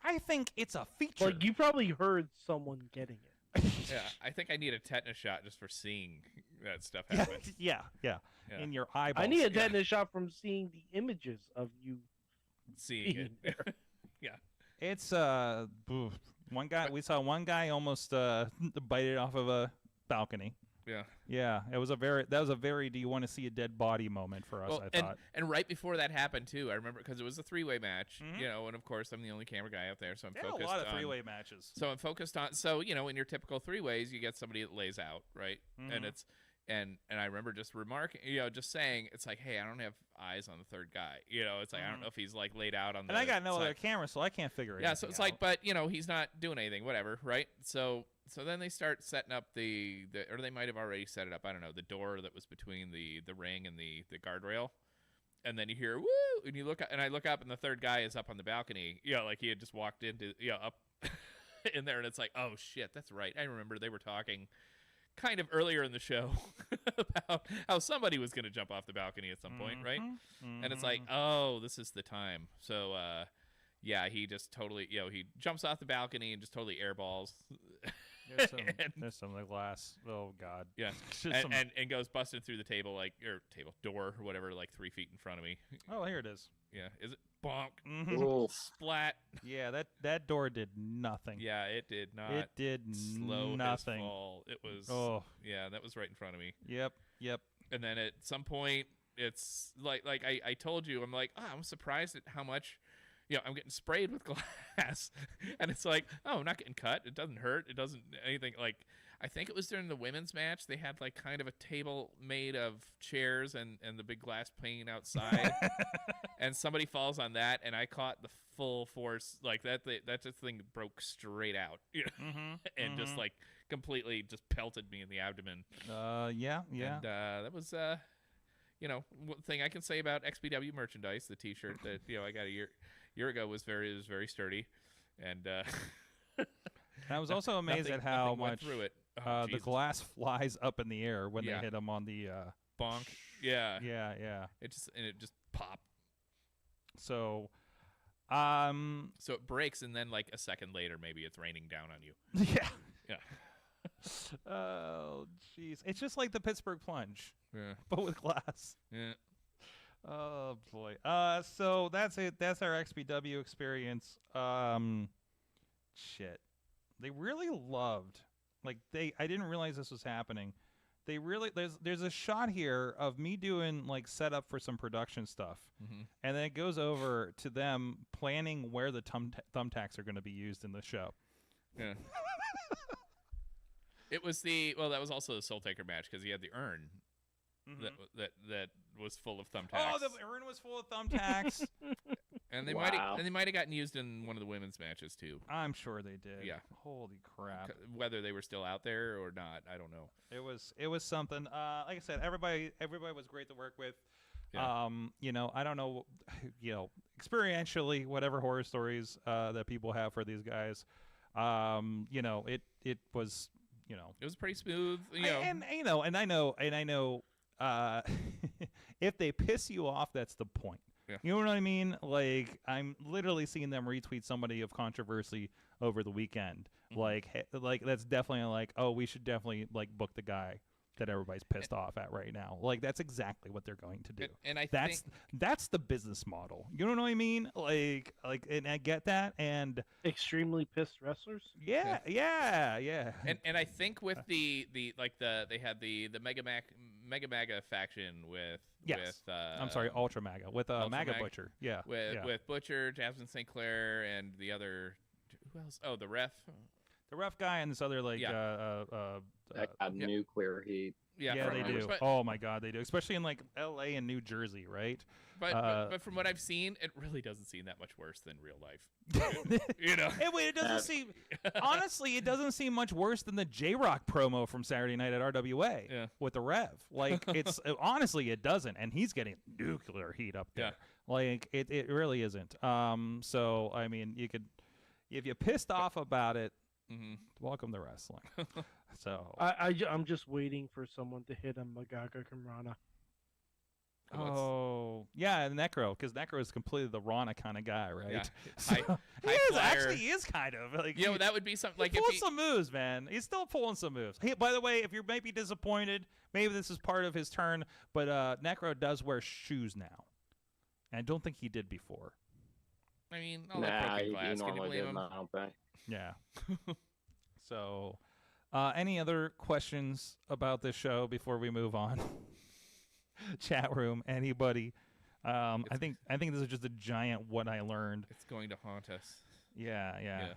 I think it's a feature. Like, you probably heard someone getting it. Yeah, I think I need a tetanus shot just for seeing that stuff happen. Yeah. In your eyeballs. I need a tetanus shot from seeing the images of you seeing it. Yeah. It's one guy. We saw one guy almost bite it off of a balcony. Yeah. That was a very do you want to see a dead body moment for us, I thought. And right before that happened too, I remember, because it was a three-way match, and of course I'm the only camera guy out there, so I'm focused on a lot of three-way matches. So I'm focused on, in your typical three-ways, you get somebody that lays out, right? And it's and I remember just remarking, just saying, it's like, hey, I don't have eyes on the third guy. It's like, I don't know if he's like laid out on the And I got no other camera, so I can't figure it out. Yeah, so it's like, but he's not doing anything, whatever, right? So then they start setting up or they might have already set it up, I don't know, the door that was between the ring and the guardrail. And then you hear, woo! And you look up, and I look up, and the third guy is up on the balcony. Like he had just walked into, up in there, and it's like, oh, shit, that's right. I remember they were talking kind of earlier in the show about how somebody was going to jump off the balcony at some point, right? And it's like, oh, this is the time. So, yeah, he just totally, he jumps off the balcony and just totally airballs. There's some glass. Oh God. Yeah. and goes busting through the table, door or whatever, like 3 feet in front of me. Oh, here it is. Yeah. Is it bonk? Splat. Yeah, that door did nothing. Yeah, it did not. It did slow nothing. His fall. It was. Oh. Yeah, that was right in front of me. Yep. And then at some point, it's like I told you, I'm like, I'm surprised at how much. I'm getting sprayed with glass, and it's like, I'm not getting cut. It doesn't hurt. It doesn't anything. Like, I think it was during the women's match. They had like kind of a table made of chairs and the big glass pane outside, and somebody falls on that, and I caught the full force. Like that just thing broke straight out, and just like completely just pelted me in the abdomen. Yeah. And that was one thing I can say about XPW merchandise, the T-shirt that I got a year ago was very sturdy, and I was also amazed at how much through it. The glass flies up in the air when they hit him on the bonk. Yeah. It just popped. So, so it breaks, and then like a second later, maybe it's raining down on you. Yeah. Oh, jeez. It's just like the Pittsburgh Plunge, but with glass. Yeah. Oh boy. So that's it. That's our XPW experience. Shit. They really loved. I didn't realize this was happening. They really there's a shot here of me doing setup for some production stuff, and then it goes over to them planning where the thumbtacks are going to be used in the show. Yeah. It was that was also the Soul Taker match because he had the urn that was full of thumbtacks. Oh, the urn was full of thumbtacks. And they Wow. might have gotten used in one of the women's matches too. I'm sure they did. Yeah. Holy crap. Whether they were still out there or not, I don't know. It was something. Like I said, everybody was great to work with. Yeah. You know, I don't know, you know, experientially, whatever horror stories that people have for these guys, you know, it was, you know, It was pretty smooth. You know. and I know, if they piss you off, that's the point. Yeah. You know what I mean? Like, I'm literally seeing them retweet somebody of controversy over the weekend. Mm-hmm. Like that's definitely like, oh, we should definitely like book the guy that everybody's pissed off at right now. Like, that's exactly what they're going to do. And I that's think that's the business model. You know what I mean? Like, and I get that. And Extremely pissed wrestlers. yeah. and I think with they had the Mega Maga faction with Yes. with I'm sorry, Ultra MAGA with Ultra MAGA Mag- Butcher. Yeah. with Butcher, Jasmine St. Clair, and the other who else? Oh, the ref. The ref guy and this other like That got nuclear heat. Yeah, they do. But, Oh my God, they do. Especially in like L.A. and New Jersey, right? but from what I've seen, it really doesn't seem that much worse than real life. You know, it doesn't seem. Honestly, it doesn't seem much worse than the J-Rock promo from Saturday night at RWA with the Rev. Like, it's honestly, it doesn't, and he's getting nuclear heat up there. Yeah. Like, it really isn't. So I mean, you could, if you're pissed off about it, welcome to wrestling. So I'm just waiting for someone to hit a Magaga Kamrana. Oh, yeah, Necro, because Necro is completely the Rana kind of guy, right? Yeah. So, High flyer. actually he is kind of. Like, You know, that would be something like he's if pulling he, some moves, man. He's still pulling some moves. Hey, by the way, if you're maybe disappointed, maybe this is part of his turn, but Necro does wear shoes now. And I don't think he did before. I mean, all that Nah, broken he glass. Can you normally blame didn't. him? I don't think. Yeah. So, any other questions about this show before we move on? Chat room, anybody? I think this is just a giant what I learned. It's going to haunt us. Yeah.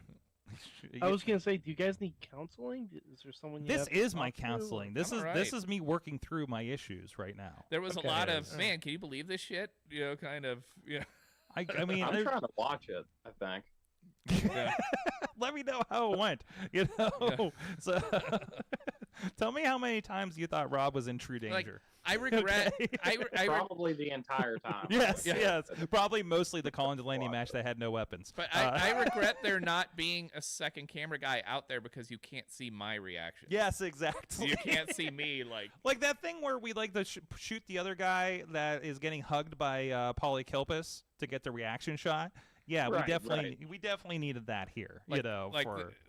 I was gonna say, do you guys need counseling? Is there someone? This is my counseling. This I'm is all this right. is me working through my issues right now. There was Okay. a lot of Yeah. man. Can you believe this shit? You know, kind of. Yeah. I mean, I'm trying to watch it. I think. Yeah. let me know how it went. You know, Yeah. so tell me how many times you thought Rob was in true danger. I regret. Okay. I Probably the entire time. Yes, Yeah. yes. Probably mostly the Colin Delaney match that had no weapons. But I regret there not being a second camera guy out there because you can't see my reaction. Yes, exactly. You can't see me like that thing where we like to shoot the other guy that is getting hugged by Paulie Kilpis to get the reaction shot. Yeah, Right, we definitely needed that here. Like, you know,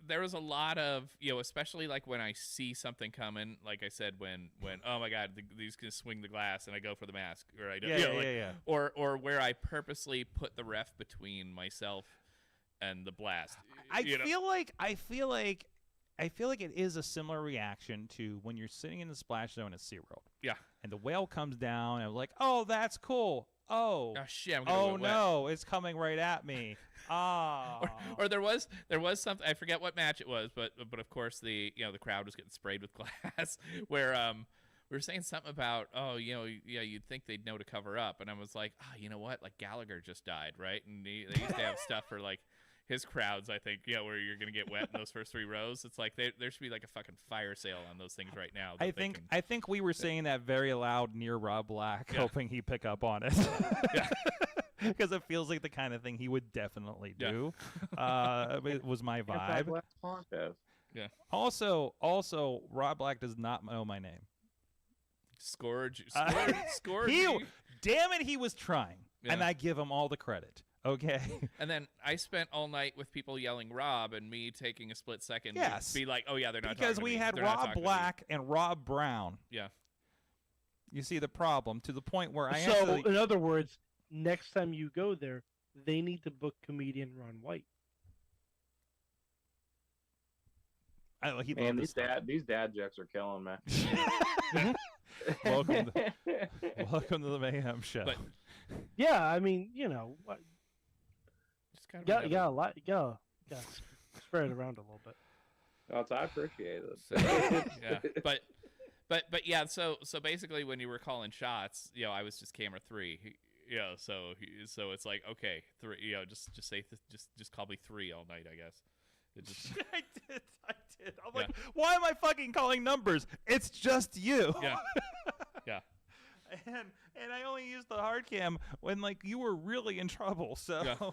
there was a lot of, you know, especially like when I see something coming, like I said, when oh my God, these can swing the glass and I go for the mask, or I don't, yeah. or where I purposely put the ref between myself and the blast. I feel like it is a similar reaction to when you're sitting in the splash zone at SeaWorld. Yeah. And the whale comes down and I'm like, oh, that's cool. Oh shit! I'm gonna oh get wet. no, it's coming right at me. Ah. Or there was something, I forget what match it was, but of course the crowd was getting sprayed with glass where we were saying something about you'd think they'd know to cover up, and I was like, you know what, like Gallagher just died, right? And they used to have stuff for like his crowds, I think, where you're gonna get wet in those first 3 rows. It's like there should be like a fucking fire sale on those things right now. I think we were saying that very loud near Rob Black, Yeah. hoping he'd pick up on it. Yeah. Because it feels like the kind of thing he would definitely do. It was my vibe. Anti-black contest. Yeah. Also, Rob Black does not know my name. Scourge. Damn it, he was trying, Yeah. and I give him all the credit. Okay. And then I spent all night with people yelling Rob, and me taking a split second Yes. to be like, oh yeah, they're not Because talking to we me. had They're not Rob talking to me. Black and Rob Brown. Yeah. You see the problem to the point where I So, actually. in other words, next time you go there, they need to book comedian Ron White. Man, these dad jokes are killing me. welcome to the Mayhem Show. But- Yeah, I mean, what? Just kind of You got spread it around a little bit. I appreciate it. So, yeah, but yeah. So basically, when you were calling shots, I was just camera 3, So it's like, okay, 3. Just say just call me 3 all night, I guess. It just I did. I'm like, why am I fucking calling numbers? It's just you. yeah, yeah. And I only used the hard cam when like you were really in trouble. So Yeah.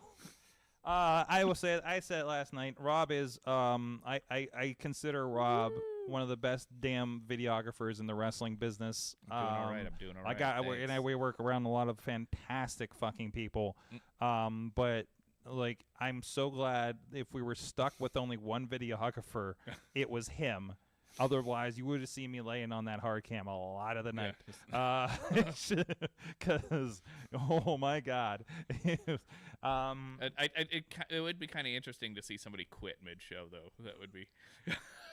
I will say it. I said it last night. Rob is I consider Rob one of the best damn videographers in the wrestling business. I'm doing all right. We work around a lot of fantastic fucking people. But like I'm so glad if we were stuck with only one videographer, it was him. Otherwise, you would have seen me laying on that hard cam a lot of the night. Because, oh my God. It would be kind of interesting to see somebody quit mid-show, though. That would be...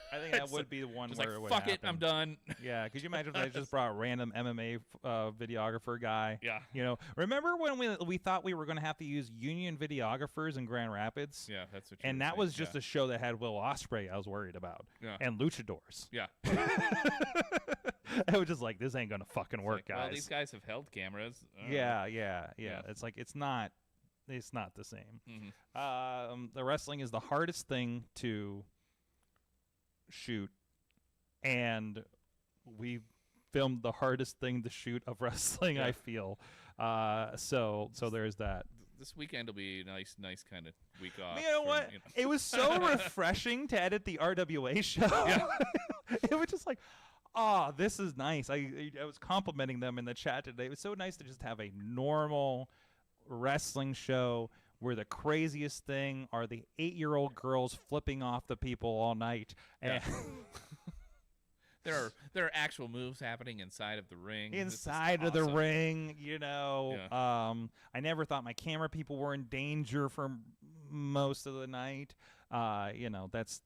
I think that would be the one where it would fuck happen. it, I'm done. Yeah, could you imagine if they just brought a random MMA videographer guy? Yeah. You know, remember when we thought we were going to have to use union videographers in Grand Rapids? Yeah, that's what you And were that saying, was just a show that had Will Ospreay I was worried about. Yeah. And luchadors. Yeah. I was just like, this ain't going to fucking work, guys. Well, these guys have held cameras. Yeah. It's like, it's not the same. Mm-hmm. The wrestling is the hardest thing to shoot, and we filmed the hardest thing to shoot of wrestling. I feel so there's that. This weekend will be a nice kind of week off. You know what? It was so refreshing to edit the RWA show. It was just like, oh, this is nice. I was complimenting them in the chat today. It was so nice to just have a normal wrestling show where the craziest thing are the 8-year-old girls flipping off the people all night. And there are actual moves happening inside of the ring. Inside of the ring, you know. Yeah. I never thought my camera people were in danger for most of the night. You know, that's.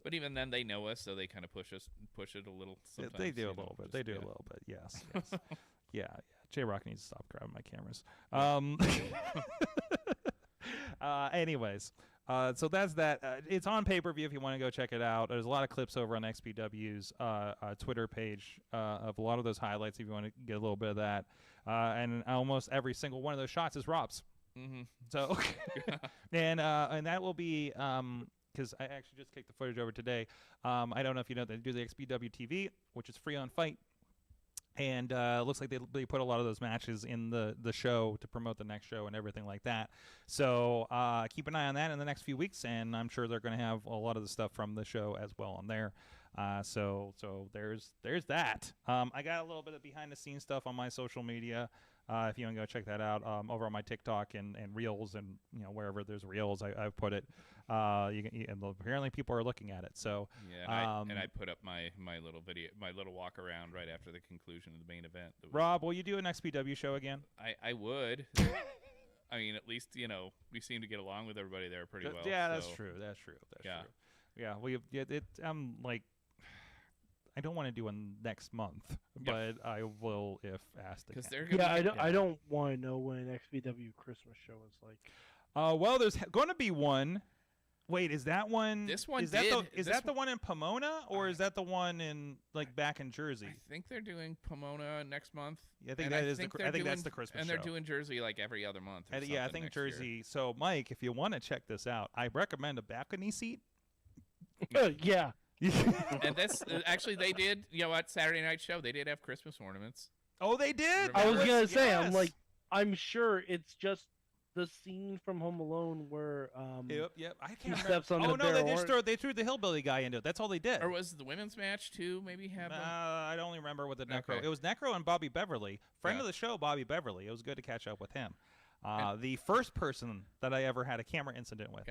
But even then, they know us, so they kind of push it a little. Sometimes, they do a little bit. They do a little bit. Yes. Yeah. J-Rock needs to stop grabbing my cameras. Anyways, so that's that. It's on pay-per-view if you want to go check it out. There's a lot of clips over on XPW's Twitter page of a lot of those highlights if you want to get a little bit of that. And almost every single one of those shots is Rob's. Mm-hmm. So, and that will be because I actually just kicked the footage over today. I don't know if you know, they do the XPW TV, which is free on Fight. And it looks like they put a lot of those matches in the show to promote the next show and everything like that. So keep an eye on that in the next few weeks, and I'm sure they're going to have a lot of the stuff from the show as well on there. So there's that. I got a little bit of behind-the-scenes stuff on my social media. If you want to go check that out over on my TikTok and Reels and wherever there's Reels, I've put it. And apparently people are looking at it. So yeah, and I put up my little video, my little walk around right after the conclusion of the main event. Rob, will you do an XPW show again? I would. I mean, at least we seem to get along with everybody there pretty well. Yeah, so. that's true. That's true. Yeah, I'm like, I don't want to do one next month, but I will if asked again. I don't want to know when an XPW Christmas show is like. Well, there's going to be one. Wait, is that one? This one is that the one in Pomona, or is that the one in back in Jersey? I think they're doing Pomona next month. Yeah, I think that is. I think that's the Christmas and show. they're doing Jersey like every other month. Yeah, I think Jersey. Year. So, Mike, if you want to check this out, I recommend a balcony seat. Yeah. And this actually they did. What Saturday night show they did have Christmas ornaments. Oh, they did. I was gonna say, yes. I'm sure it's just the scene from Home Alone where yep. I can't remember. Steps on they threw the hillbilly guy into it. That's all they did. Or was the women's match too? Maybe have. I don't remember what the Necro. Okay. It was Necro and Bobby Beverly, friend of the show, Bobby Beverly. It was good to catch up with him. The first person that I ever had a camera incident with.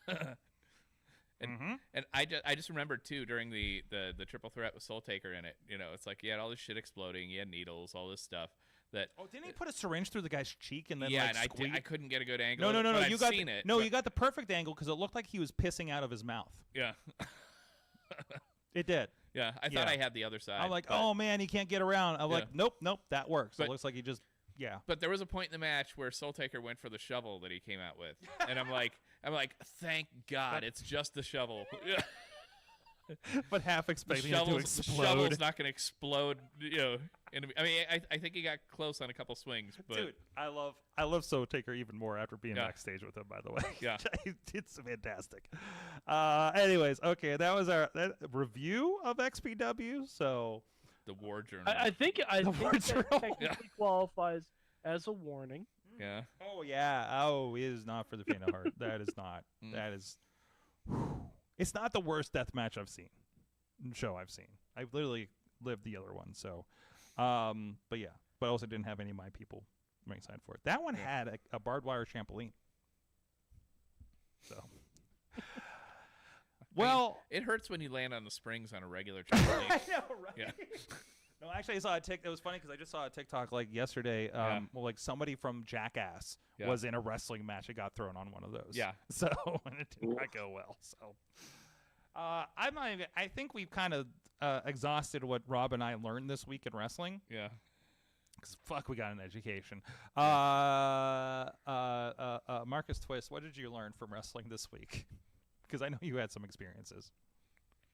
Yeah. And I just remembered too during the triple threat with Soul Taker in it. It's like he had all this shit exploding, he had needles, all this stuff. Didn't he put a syringe through the guy's cheek and then I couldn't get a good angle. No. You got seen it. No, you got the perfect angle because it looked like he was pissing out of his mouth. Yeah. It did. Yeah, I thought I had the other side. I'm like, oh man, he can't get around. I'm like, nope, that works. It looks like he just. Yeah. But there was a point in the match where Soul Taker went for the shovel that he came out with, and I'm like, thank God, it's just the shovel. but half The expecting it to shovel's explode. not going to explode. I mean, I think he got close on a couple swings, but Dude, I love Soul Taker even more after being Yeah. backstage with him. By the way, Yeah. it's fantastic. Anyways, okay, that was our review of XPW. So the War Journal. I think War that Journal. technically qualifies as a warning. yeah. oh yeah, oh, it is not for the faint of heart. That is not. That is. It's not the worst death match I've seen. Show I've seen. I've literally lived the other one. So, but yeah, but I also didn't have any of my people ringside for it. That one had a barbed wire trampoline. So, well, It hurts when you land on the springs on a regular trampoline. I know, right? Yeah. No, actually, I saw a TikTok. It was funny because I just saw a TikTok like yesterday. Well, like somebody from Jackass Yeah. was in a wrestling match and got thrown on one of those. Yeah. So and it did not go well. So, I'm not even. I think we've kind of exhausted what Rob and I learned this week in wrestling. Yeah. Cause fuck, we got an education. Marcus Twist, what did you learn from wrestling this week? Because I know you had some experiences.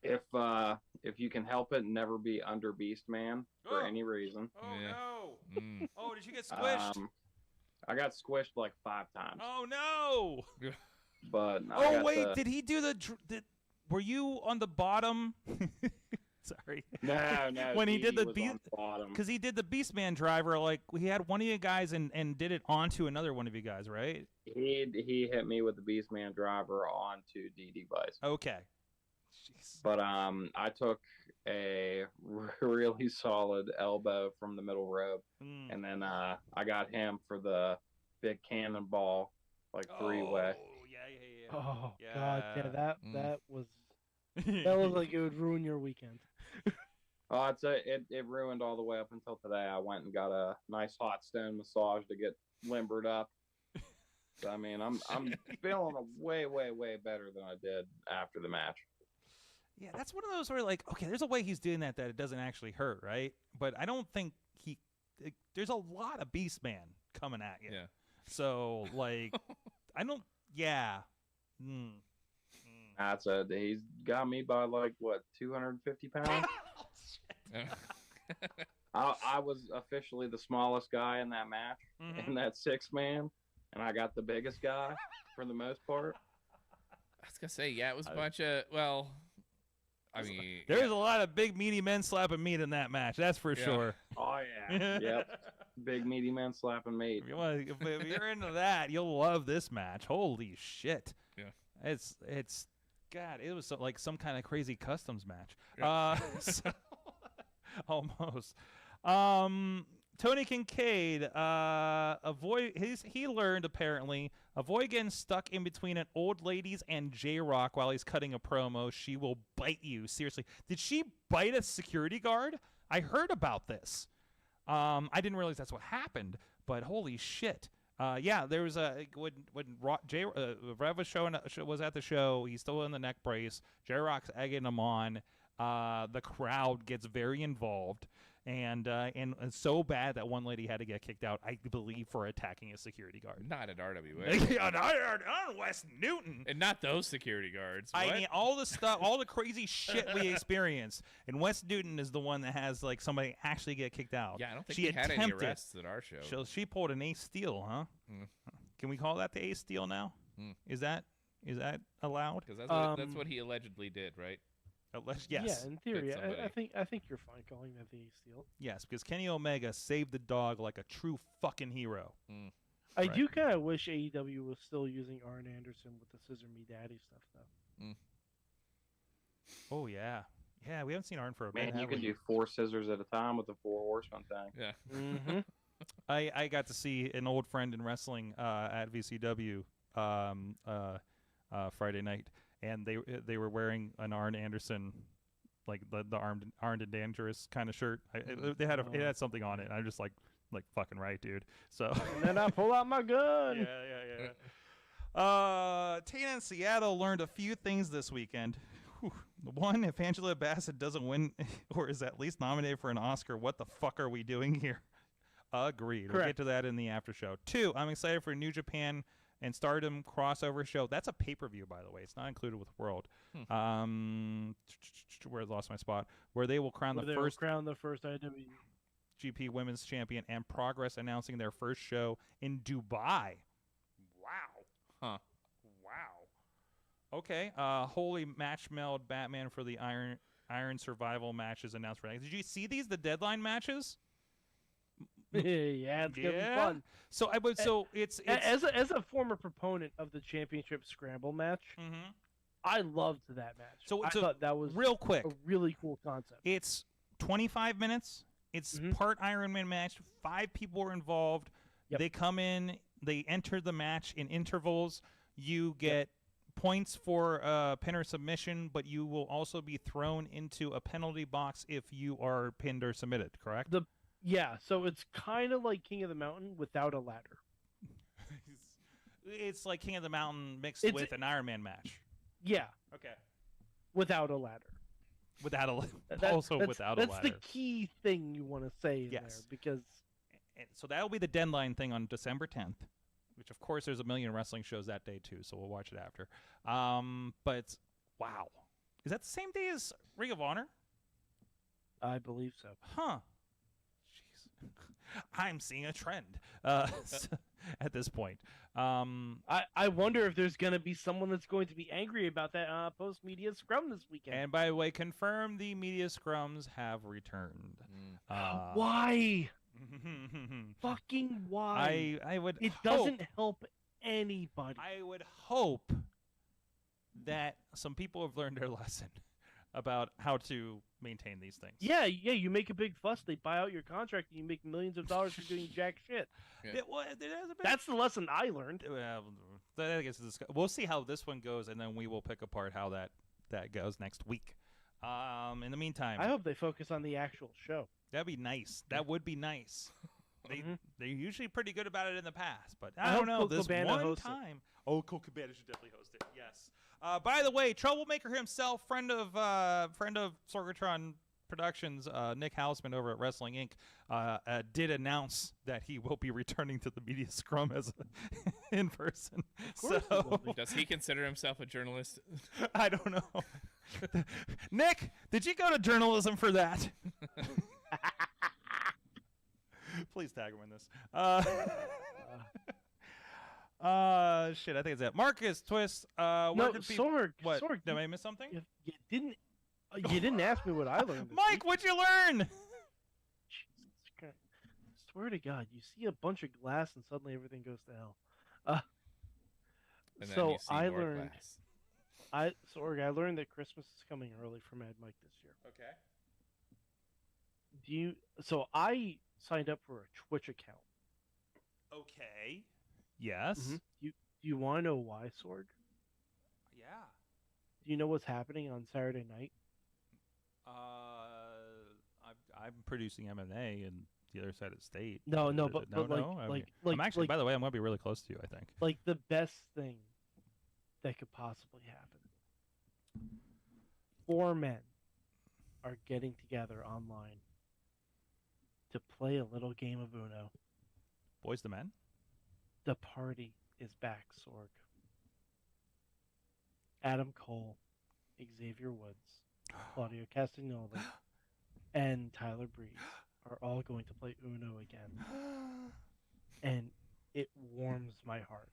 If you can help it, never be under Beast Man for any reason. Oh Yeah. no! Mm. Oh, did you get squished? I got squished like 5 times, Oh no! but I Oh got wait, did he do the? Were you on the bottom? Sorry. no. When he did the was beast, on the bottom. because he did the Beastman driver, like he had one of you guys and did it onto another one of you guys, right? He hit me with the Beast Man driver onto DD Vice. Okay. Jeez. But I took a really solid elbow from the middle rope, Mm. and then I got him for the big cannonball, like 3-way. Oh yeah. Oh Yeah. God, yeah, Mm. that was like it would ruin your weekend. Oh, it ruined all the way up until today. I went and got a nice hot stone massage to get limbered up. So, I mean, I'm feeling way better than I did after the match. Yeah, that's one of those where like, okay, there's a way he's doing that it doesn't actually hurt, right? But I don't think there's a lot of Beast Man coming at you. Yeah. So like, I don't. Yeah. Mm. That's he's got me by like what 250 pounds. I was officially the smallest guy in that match, Mhm. in that 6-man, and I got the biggest guy for the most part. I was gonna say, yeah, it was a bunch of I mean, There's a lot of big meaty men slapping meat in that match. That's for Yeah. sure. Oh yeah, yep. Big meaty man slapping meat. If you're into that, you'll love this match. Holy shit! Yeah. It's God. It was like some kind of crazy customs match. Yeah. So, almost. Tony Kincaid, he learned apparently, avoid getting stuck in between an old ladies and J-Rock while he's cutting a promo. She will bite you. Seriously. Did she bite a security guard? I heard about this. I didn't realize that's what happened, but holy shit. Yeah, there was when Rev was at the show, he's still in the neck brace. J-Rock's egging him on. The crowd gets very involved, and it's so bad that one lady had to get kicked out, I believe, for attacking a security guard. not at RWA. Yeah, on West Newton. And not those security guards. I What? mean, all the stuff, all the crazy shit we experienced. And West Newton is the one that has like somebody actually get kicked out. Yeah, I don't think she we had any attempted. arrests at our show. So she pulled an ace steal, huh? Mm. Can we call that the ace steal now? Mm. Is that allowed? Because that's what he allegedly did, right? Yes. Yeah, in theory, somebody. I think you're fine calling that the steal. Yes, because Kenny Omega saved the dog like a true fucking hero. Mm. I Right. do kind of wish AEW was still using Arn Anderson with the Scissor Me Daddy stuff, though. Mm. Oh yeah, yeah. We haven't seen Arn for a bit. Man, you have can we? do 4 scissors at a time with the 4 horseman thing. Yeah. Mm-hmm. I got to see an old friend in wrestling at VCW Friday night, and they were wearing an Arn Anderson, like the armed and dangerous kind of shirt. They had it had something on it. And I'm just like fucking right, dude. So And then I pull out my gun. yeah. Tina in Seattle learned a few things this weekend. Whew. One, if Angela Bassett doesn't win or is at least nominated for an Oscar, what the fuck are we doing here? Agreed. We'll get Correct. to that in the after show. 2, I'm excited for New Japan and Stardom crossover show. That's a pay-per-view, by the way. It's not included with World. Where I lost my spot. Where they will crown the first IW GP Women's Champion, and Progress announcing their first show in Dubai. Wow. Huh. Wow. Okay. Holy match meld Batman for the Iron Survival matches announced for next. Did you see these? The deadline matches? Yeah, it's gonna be fun. So it's as a former proponent of the championship scramble match, I loved that match. So I thought that was real quick, a really cool concept. It's 25 minutes. It's part Iron Man match. 5 people are involved. Yep. They come in. They enter the match in intervals. You get points for pin or submission, but you will also be thrown into a penalty box if you are pinned or submitted. Correct? Yeah, so it's kind of like King of the Mountain without a ladder. It's like King of the Mountain mixed with an Iron Man match. Yeah. Okay. Without a ladder. Without a ladder. That's the key thing you want to say in there, because... So that'll be the deadline thing on December 10th, which, of course, there's a million wrestling shows that day, too, so we'll watch it after. But, wow. Is that the same day as Ring of Honor? I believe so. Huh. Jeez. I'm seeing a trend at this point. I wonder if there's going to be someone that's going to be angry about that post-media scrum this weekend. And by the way, confirm the media scrums have returned. Why? Fucking why? I would. It doesn't help anybody. I would hope that some people have learned their lesson about how to maintain these things. Yeah. You make a big fuss, they buy out your contract, and you make millions of dollars for doing jack shit. Yeah. That's the lesson I learned. I guess we'll see how this one goes, and then we will pick apart how that goes next week. In the meantime, I hope they focus on the actual show. That'd be nice. That would be nice. They're usually pretty good about it in the past, but I I don't know hope this Cabana one time. Oh, Cole Cabana should definitely host it. Yes. By the way, Troublemaker himself, friend of Sorgatron Productions, Nick Hausman over at Wrestling Inc., did announce that he will be returning to the media scrum as in person. Does he consider himself a journalist? I don't know. Nick, did you go to journalism for that? Please tag him in this. Shit, I think it's that. Marcus Twist. Sorg. What? Sorg, did I miss something? You didn't ask me what I learned. Mike, what'd you learn? Jesus Christ. I swear to God, you see a bunch of glass and suddenly everything goes to hell. And so then you see I more learned. glass. Sorg, I learned that Christmas is coming early for Mad Mike this year. Okay. So I signed up for a Twitch account. Okay. Yes. Do you want to know why, Sorg? Yeah. Do you know what's happening on Saturday night? I'm producing MMA in the other side of the state. No, but I'm actually, by the way, I'm going to be really close to you, I think. Like the best thing that could possibly happen. 4 men are getting together online to play a little game of Uno. Boys to men? The party is back, Sorg. Adam Cole, Xavier Woods, Claudio Castagnoli, and Tyler Breeze are all going to play Uno again. And it warms my heart.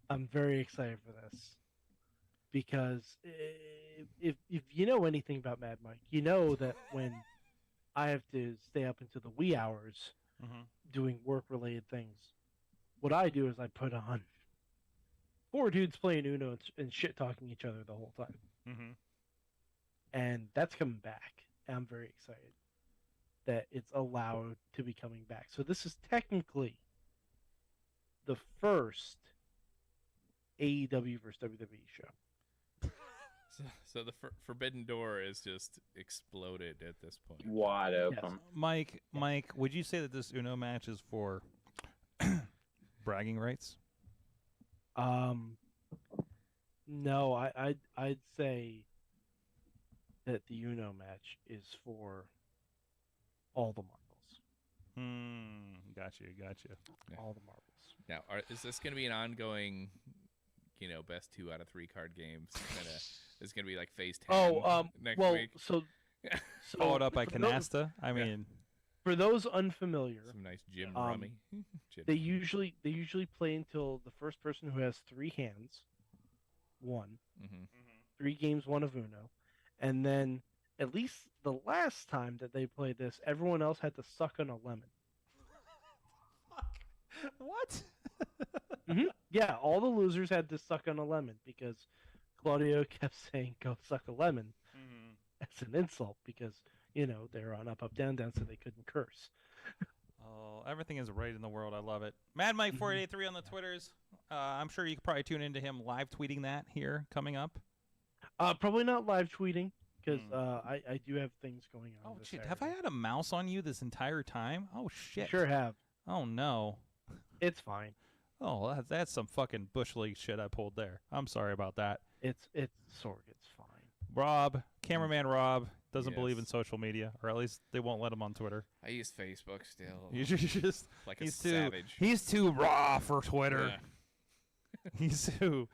I'm very excited for this. Because if you know anything about Mad Mike, you know that when I have to stay up into the wee hours doing work-related things, what I do is I put on 4 dudes playing Uno and shit-talking each other the whole time. And that's coming back. And I'm very excited that it's allowed to be coming back. So this is technically the first AEW versus WWE show. So the forbidden door is just exploded at this point. Wide open. Yes. Mike, would you say that this Uno match is for bragging rights? No, I'd say that the Uno match is for all the marbles. Got you. All the marbles. Now, is this going to be an ongoing, best 2 out of 3 card games? Is going to be like phase 10 next week? So Followed up by for those- Canasta. I mean, For those unfamiliar, Some nice Jim Rummy. they usually play until the first person who has 3 hands won. Mm-hmm. 3 games, 1 of Uno, and then at least the last time that they played this, everyone else had to suck on a lemon. what? Yeah, all the losers had to suck on a lemon because Claudio kept saying, "Go suck a lemon," as an insult because they're on up, down, down, so they couldn't curse. Oh, everything is right in the world. I love it. Mad Mike 483 on the Twitters. I'm sure you could probably tune into him live tweeting that here coming up. Probably not live tweeting because I do have things going on. Oh this shit! Saturday. Have I had a mouse on you this entire time? Oh shit! Sure have. Oh no. It's fine. Oh, that's some fucking bush league shit I pulled there. I'm sorry about that. It's Sorg. It's fine. Rob, cameraman Rob, doesn't believe in Yes. social media, or at least they won't let him on Twitter. I use Facebook still. You just Like a he's savage. He's too raw for Twitter. Yeah. He's too.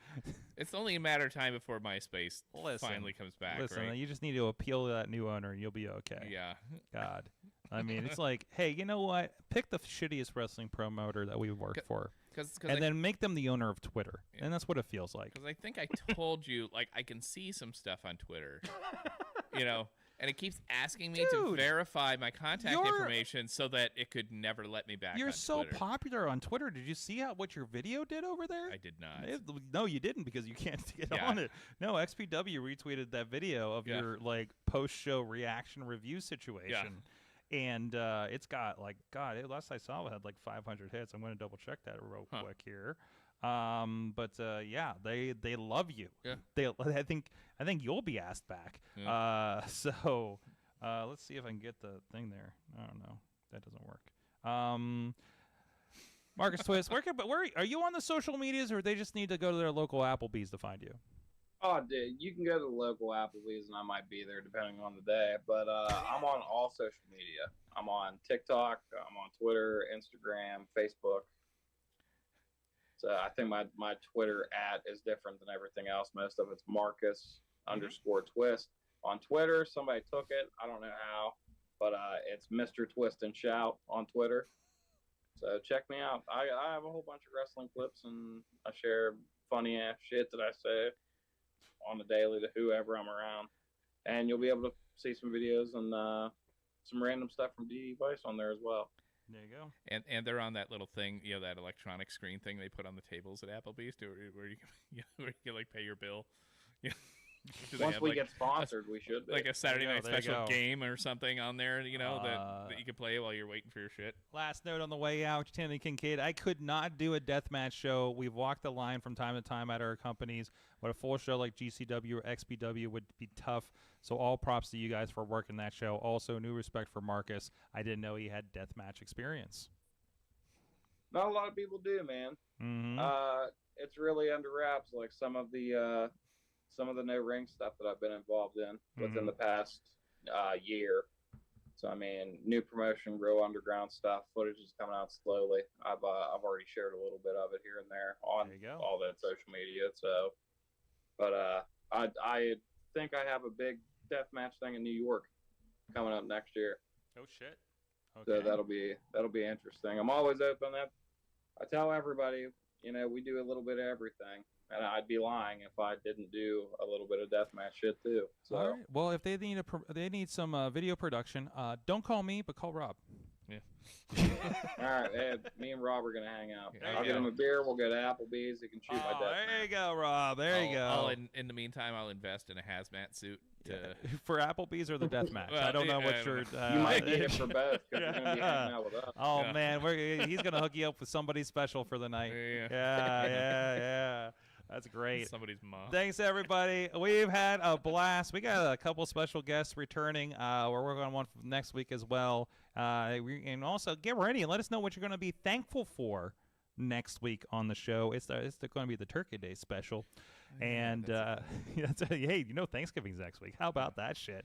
It's only a matter of time before MySpace Listen, finally comes back, Listen, right? you just need to appeal to that new owner, and you'll be okay. Yeah. God, I mean, it's like, hey, you know what? Pick the shittiest wrestling promoter that we've worked for, and then make them the owner of Twitter, and that's what it feels like. Because I think I told you, like, I can see some stuff on Twitter, and it keeps asking me to Dude, verify my contact information so that it could never let me back You're on so Twitter. popular on Twitter. Did you see what your video did over there? I did not. No, you didn't because you can't get Yeah. on it. No, XPW retweeted that video of your like post-show reaction review situation. And it's got last I saw it had like 500 hits. I'm going to double check that real quick here. But they love you. Yeah. I think you'll be asked back. Yeah. So let's see if I can get the thing there. I don't know. That doesn't work. Marcus Twist, where are you on the social medias, or they just need to go to their local Applebees to find you? Oh, dude, you can go to the local Applebee's and I might be there depending on the day. But I'm on all social media. I'm on TikTok. I'm on Twitter, Instagram, Facebook. So I think my Twitter @ is different than everything else. Most of it's Marcus _Twist. On Twitter, somebody took it. I don't know how, but it's Mr. Twist and Shout on Twitter. So check me out. I have a whole bunch of wrestling clips and I share funny ass shit that I say on the daily to whoever I'm around. And you'll be able to see some videos and some random stuff from DD Vice on there as well. There you go. And they're on that little thing, that electronic screen thing they put on the tables at Applebee's, where you can like pay your bill. Yeah. Do they Once have, we like, get sponsored, we should be. like a Saturday night There you special go. game or something on there, that you can play while you're waiting for your shit. Last note on the way out, Tandy Kincaid. I could not do a deathmatch show. We've walked the line from time to time at our companies, but a full show like GCW or XPW would be tough. So all props to you guys for working that show. Also, new respect for Marcus. I didn't know he had deathmatch experience. Not a lot of people do, man. Mm-hmm. It's really under wraps. Like some of the no ring stuff that I've been involved in within the past year. So I mean, new promotion, real underground stuff. Footage is coming out slowly. I've already shared a little bit of it here and there on all that social media. So, but I think I have a big deathmatch thing in New York coming up next year. Oh shit. Okay. So that'll be interesting. I'm always open. I tell everybody, we do a little bit of everything, and I'd be lying if I didn't do a little bit of deathmatch shit too. So, all right. Well, if they need some video production, don't call me, but call Rob. Yeah. all right, me and Rob are gonna hang out. There I'll you get him go. a beer. We'll go to Applebee's. He can shoot my death. There you go, Rob. There you go. In the meantime, I'll invest in a hazmat suit for Applebee's or the deathmatch. Well, I don't know yeah, what I you're. don't You might need it for both because you're gonna be hanging out with us. Oh man, he's gonna hook you up with somebody special for the night. Yeah. That's great. Somebody's mom. Thanks, everybody. We've had a blast. We got a couple special guests returning. We're working on one for next week as well. And also, get ready and let us know what you're going to be thankful for next week on the show. It's going to be the Turkey Day special. And hey, Thanksgiving's next week. How about that shit?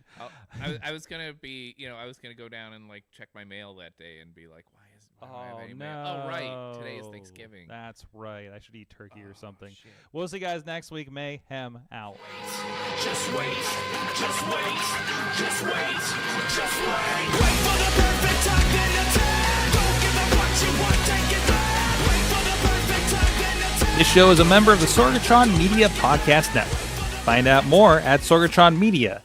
I was gonna go down and like check my mail that day and be like, why don't I have any mail? Oh right, today is Thanksgiving. That's right. I should eat turkey or something. Shit. We'll see you guys next week. Mayhem out. Just wait, just wait, just wait, just wait. Wait for the perfect time, then attack. Don't give up what you want, take it back. Wait for the perfect time, then attack. This show is a member of the Sorgatron Media Podcast Network. Find out more at sorgatronmedia.com.